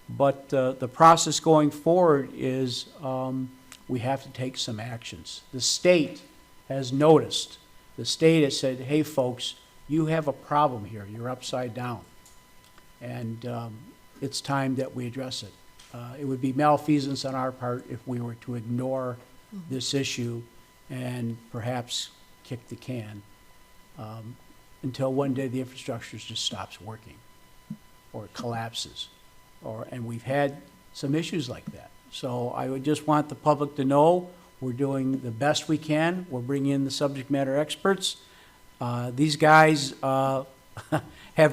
But the process going forward is we have to take some actions. The state has noticed. The state has said, hey, folks, you have a problem here. You're upside down. And it's time that we address it. It would be malfeasance on our part if we were to ignore this issue and perhaps kick the can until one day the infrastructure just stops working or it collapses. And we've had some issues like that. So I would just want the public to know we're doing the best we can. We're bringing in the subject matter experts. These guys have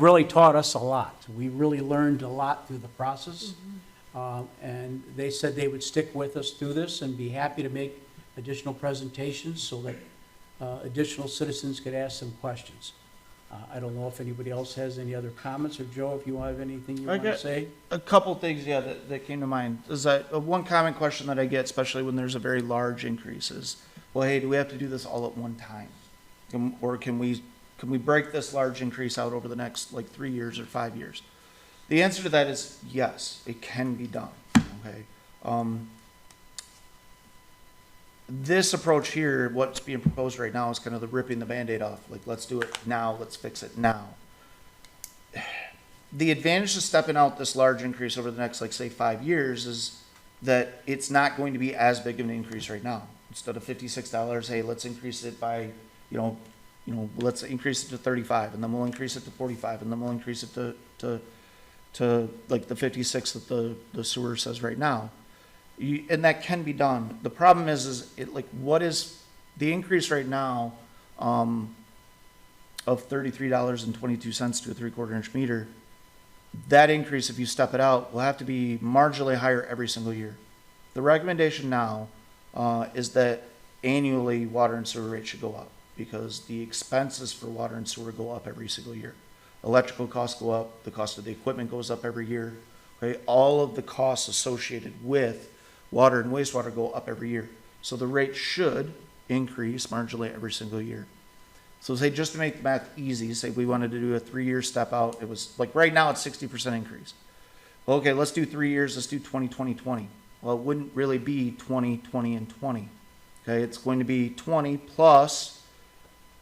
really taught us a lot. We really learned a lot through the process. And they said they would stick with us through this and be happy to make additional presentations so that additional citizens could ask some questions. I don't know if anybody else has any other comments, or Joe, if you have anything you want to say? A couple things, yeah, that came to mind. Is that one common question that I get, especially when there's a very large increase, is, well, hey, do we have to do this all at one time? Or can we break this large increase out over the next, like, 3 years or 5 years? The answer to that is yes, it can be done, okay? This approach here, what's being proposed right now, is kind of the ripping the Band-Aid off. Like, let's do it now, let's fix it now. The advantage of stepping out this large increase over the next, like, say, 5 years is that it's not going to be as big of an increase right now. Instead of $56, hey, let's increase it by, let's increase it to 35, and then we'll increase it to 45, and then we'll increase it to like the 56 that the sewer says right now. And that can be done. The problem is what is the increase right now of $33.22 to a 3/4 inch meter? That increase, if you step it out, will have to be marginally higher every single year. The recommendation now is that annually water and sewer rates should go up because the expenses for water and sewer go up every single year. Electrical costs go up, the cost of the equipment goes up every year. Okay? All of the costs associated with water and wastewater go up every year. So the rate should increase marginally every single year. So say, just to make the math easy, say we wanted to do a 3-year step out, it was like right now it's 60% increase. Well, okay, let's do 3 years, let's do 20, 20, 20. Well, it wouldn't really be 20, 20, and 20. Okay, it's going to be 20 plus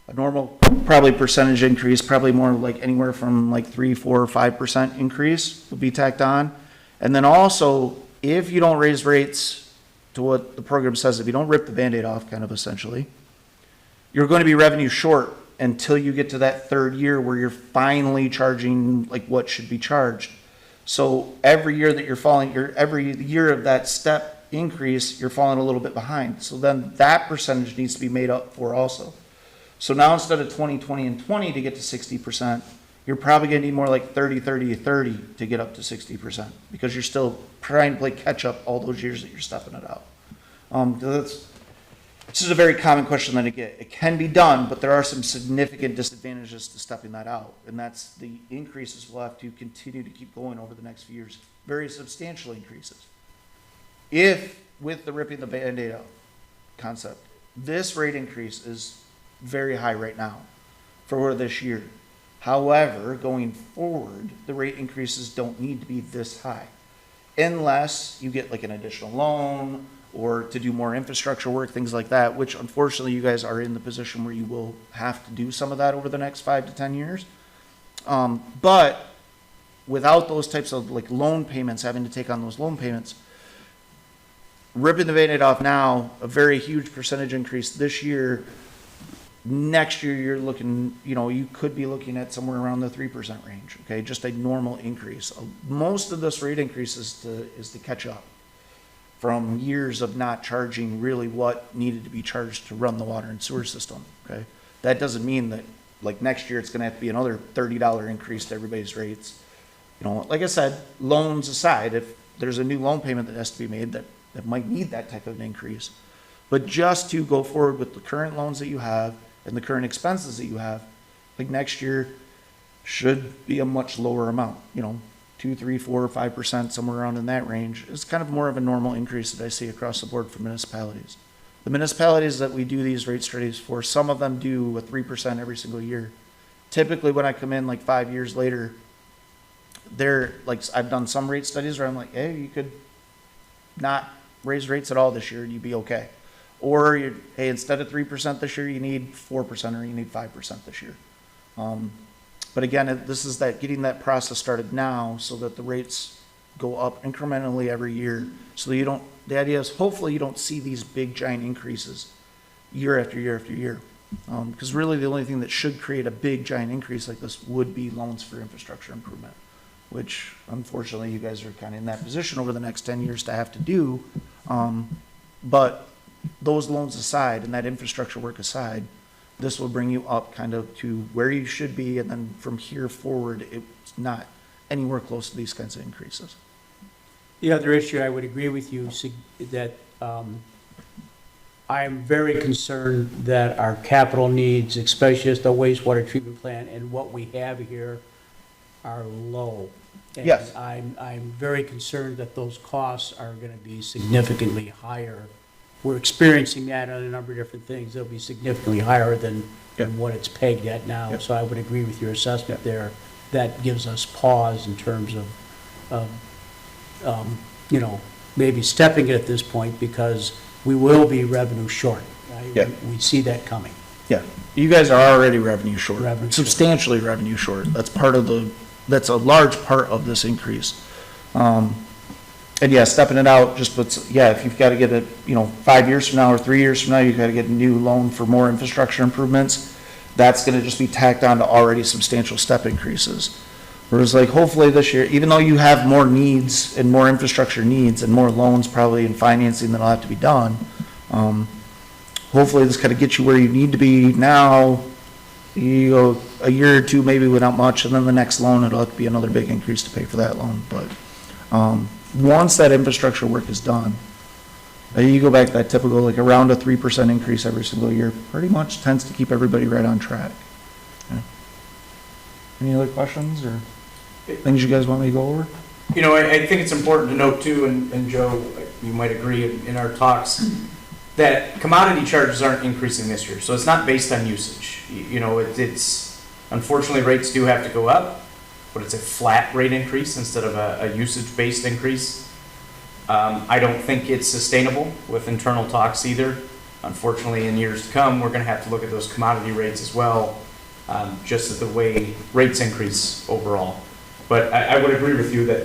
a normal probably percentage increase, probably more like anywhere from like 3, 4, or 5% increase will be tacked on. And then also, if you don't raise rates to what the program says, if you don't rip the Band-Aid off, kind of essentially, you're going to be revenue short until you get to that 3rd year where you're finally charging like what should be charged. So every year that you're falling, every year of that step increase, you're falling a little bit behind. So then that percentage needs to be made up for also. So now instead of 20, 20, and 20 to get to 60%, you're probably going to need more like 30, 30, 30 to get up to 60% because you're still trying to play catch up all those years that you're stepping it out. This is a very common question that I get. It can be done, but there are some significant disadvantages to stepping that out, and that's the increases will have to continue to keep going over the next few years, very substantial increases. If, with the ripping the Band-Aid out concept, this rate increase is very high right now for this year. However, going forward, the rate increases don't need to be this high. Unless you get like an additional loan or to do more infrastructure work, things like that, which unfortunately you guys are in the position where you will have to do some of that over the next 5 to 10 years. But without those types of like loan payments, having to take on those loan payments, ripping the Band-Aid off now, a very huge percentage increase this year. Next year, you're looking, you could be looking at somewhere around the 3% range, okay? Just a normal increase. Most of this rate increase is to catch up from years of not charging really what needed to be charged to run the water and sewer system, okay? That doesn't mean that, like, next year it's gonna have to be another $30 increase to everybody's rates. Like I said, loans aside, if there's a new loan payment that has to be made that might need that type of an increase. But just to go forward with the current loans that you have and the current expenses that you have, like next year should be a much lower amount, 2, 3, 4, 5%, somewhere around in that range. It's kind of more of a normal increase that I see across the board for municipalities. The municipalities that we do these rate studies for, some of them do a 3% every single year. Typically, when I come in like 5 years later, they're like, I've done some rate studies where I'm like, hey, you could not raise rates at all this year and you'd be okay. Or, hey, instead of 3% this year, you need 4% or you need 5% this year. But again, this is that getting that process started now so that the rates go up incrementally every year. So that the idea is hopefully you don't see these big giant increases year after year after year. Because really the only thing that should create a big giant increase like this would be loans for infrastructure improvement, which unfortunately you guys are kind of in that position over the next 10 years to have to do. But those loans aside and that infrastructure work aside, this will bring you up kind of to where you should be, and then from here forward, it's not anywhere close to these kinds of increases. The other issue, I would agree with you, that I am very concerned that our capital needs, especially as the wastewater treatment plant and what we have here, are low. And Yes. I'm very concerned that those costs are gonna be significantly higher. We're experiencing that on a number of different things. They'll be significantly higher than what it's pegged at now. Yep. So I would agree with your assessment there. That gives us pause in terms of maybe stepping it at this point, because we will be revenue short. Yeah. We see that coming. Yeah, you guys are already revenue short, Revenue short. substantially revenue short. That's a large part of this increase. And yeah, stepping it out just puts, if you've got to get it, 5 years from now or 3 years from now, you've got to get a new loan for more infrastructure improvements. That's going to just be tacked on to already substantial step increases. Whereas like hopefully this year, even though you have more needs and more infrastructure needs and more loans probably and financing that'll have to be done, hopefully this kind of gets you where you need to be now. You go a year or two maybe without much, and then the next loan, it'll have to be another big increase to pay for that loan. But once that infrastructure work is done, you go back to that typical, like around a 3% increase every single year, pretty much tends to keep everybody right on track. Yeah. Any other questions or things you guys want me to go over? I think it's important to note too, and Joe, you might agree in our talks, that commodity charges aren't increasing this year. So it's not based on usage. It's unfortunately rates do have to go up, but it's a flat rate increase instead of a usage-based increase. I don't think it's sustainable with internal talks either. Unfortunately, in years to come, we're going to have to look at those commodity rates as well, just at the way rates increase overall. But I would agree with you that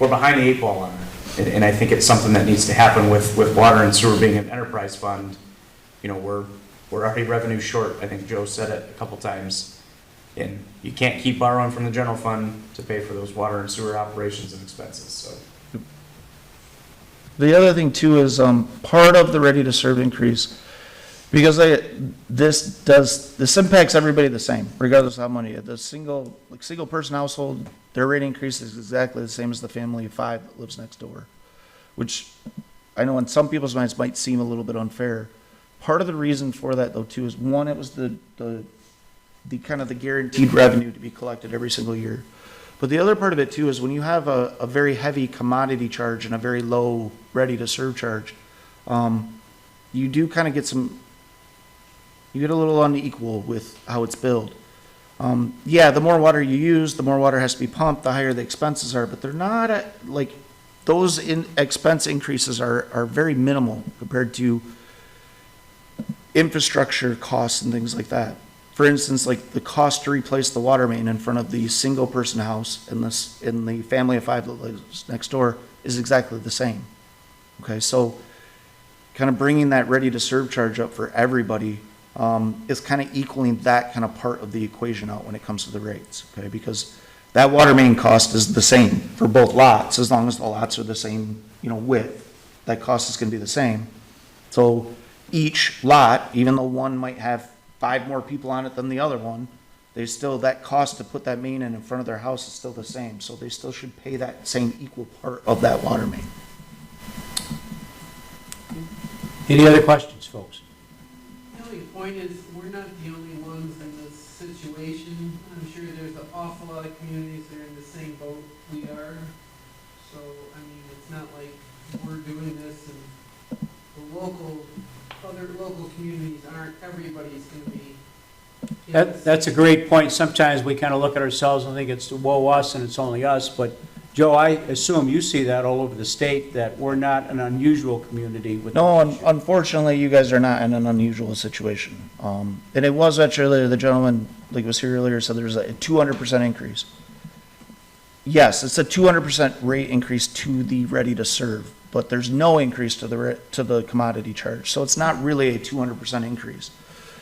we're behind the 8 ball on it. And I think it's something that needs to happen with water and sewer being an enterprise fund. We're already revenue short. I think Joe said it a couple times. And you can't keep borrowing from the general fund to pay for those water and sewer operations and expenses, so. The other thing too is part of the ready to serve increase, because this impacts everybody the same, regardless of how many. The single person household, their rate increase is exactly the same as the family of 5 that lives next door, which I know in some people's minds might seem a little bit unfair. Part of the reason for that though too is, one, it was the kind of the guaranteed revenue to be collected every single year. But the other part of it too is when you have a very heavy commodity charge and a very low ready to serve charge, you do kind of get you get a little unequal with how it's billed. Yeah, the more water you use, the more water has to be pumped, the higher the expenses are, but they're not, like, those expense increases are very minimal compared to infrastructure costs and things like that. For instance, like the cost to replace the water main in front of the single-person house in the family of 5 that lives next door is exactly the same. Okay, so kind of bringing that ready-to-serve charge up for everybody is kind of equaling that kind of part of the equation out when it comes to the rates, okay? Because that water main cost is the same for both lots, as long as the lots are the same, width. That cost is going to be the same. So each lot, even though one might have 5 more people on it than the other one, that cost to put that main in front of their house is still the same. So they still should pay that same equal part of that water main. Any other questions, folks? The only point is, we're not the only ones in this situation. I'm sure there's an awful lot of communities that are in the same boat we are. So, I mean, it's not like we're doing this and other local communities aren't, everybody's gonna be. in this. That's a great point. Sometimes we kind of look at ourselves and think it's woe us and it's only us, but Joe, I assume you see that all over the state, that we're not an unusual community with. No, unfortunately, you guys are not in an unusual situation. And it was actually, the gentleman, like was here earlier, said there was a 200% increase. Yes, it's a 200% rate increase to the ready to serve, but there's no increase to the commodity charge. So it's not really a 200% increase.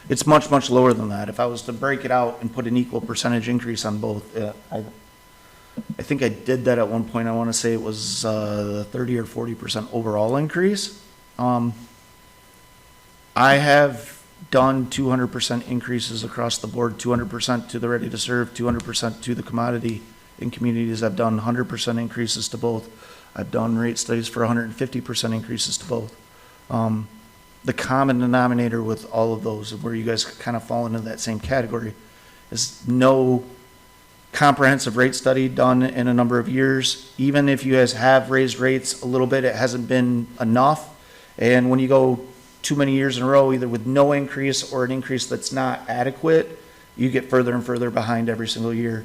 It's much, much lower than that. If I was to break it out and put an equal percentage increase on both, I think I did that at one point. I want to say it was 30 or 40% overall increase. I have done 200% increases across the board, 200% to the ready to serve, 200% to the commodity. In communities, I've done 100% increases to both. I've done rate studies for 150% increases to both. The common denominator with all of those, where you guys kind of fall into that same category, is no comprehensive rate study done in a number of years. Even if you guys have raised rates a little bit, it hasn't been enough. And when you go too many years in a row, either with no increase or an increase that's not adequate, you get further and further behind every single year.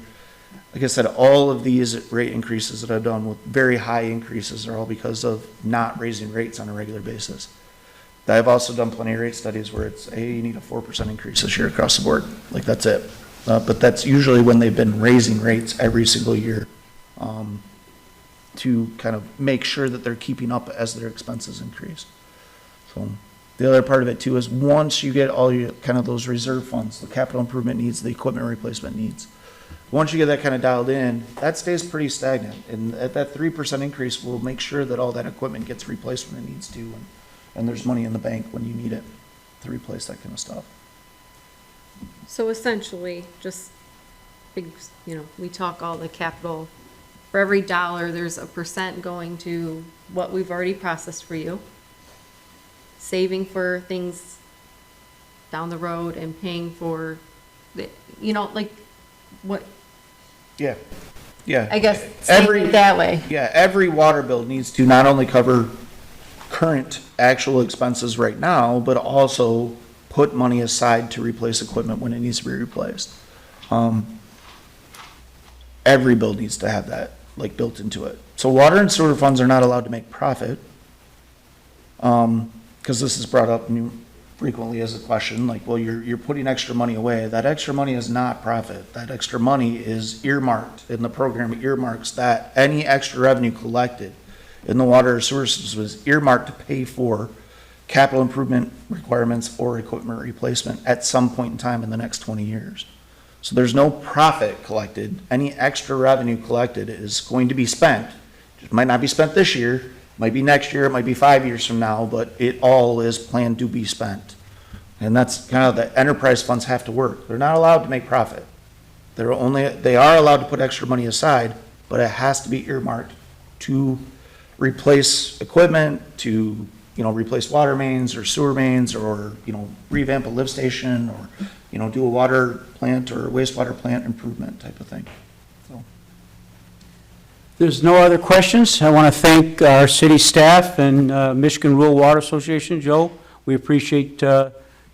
Like I said, all of these rate increases that I've done with very high increases are all because of not raising rates on a regular basis. I've also done plenty of rate studies where it's, hey, you need a 4% increase this year across the board. Like, that's it. But that's usually when they've been raising rates every single year to kind of make sure that they're keeping up as their expenses increase. So the other part of it too is, once you get all your kind of those reserve funds, the capital improvement needs, the equipment replacement needs, once you get that kind of dialed in, that stays pretty stagnant. And at that 3% increase, we'll make sure that all that equipment gets replaced when it needs to, and there's money in the bank when you need it to replace that kind of stuff. So essentially, just big, we talk all the capital, for every dollar, there's a percent going to what we've already processed for you, saving for things down the road and paying for, what, Yeah, yeah. I guess, saying it that way. Yeah, every water bill needs to not only cover current actual expenses right now, but also put money aside to replace equipment when it needs to be replaced. Every bill needs to have that, like, built into it. So water and sewer funds are not allowed to make profit, because this is brought up frequently as a question, like, well, you're putting extra money away. That extra money is not profit. That extra money is earmarked, in the program earmarks that any extra revenue collected in the water or sewer system was earmarked to pay for capital improvement requirements or equipment replacement at some point in time in the next 20 years. So there's no profit collected. Any extra revenue collected is going to be spent. It might not be spent this year, might be next year, it might be 5 years from now, but it all is planned to be spent. And that's kind of the enterprise funds have to work. They're not allowed to make profit. They are allowed to put extra money aside, but it has to be earmarked to replace equipment, to replace water mains or sewer mains, or revamp a lift station, or do a water plant or wastewater plant improvement type of thing. So. There's no other questions. I want to thank our city staff and Michigan Rural Water Association. Joe, we appreciate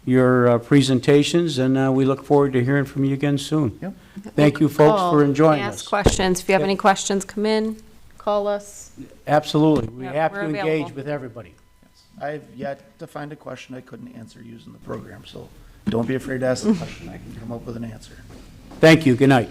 your presentations, and we look forward to hearing from you again soon. Yep. Thank you, folks, for enjoying Ask us. questions. If you have Yep. any questions, come in, call us. Absolutely. We Yep, have we're to engage available. with everybody. I've yet to find a question I couldn't answer using the program, so don't be afraid to ask the question. I can come up with an answer. Thank you. Good night.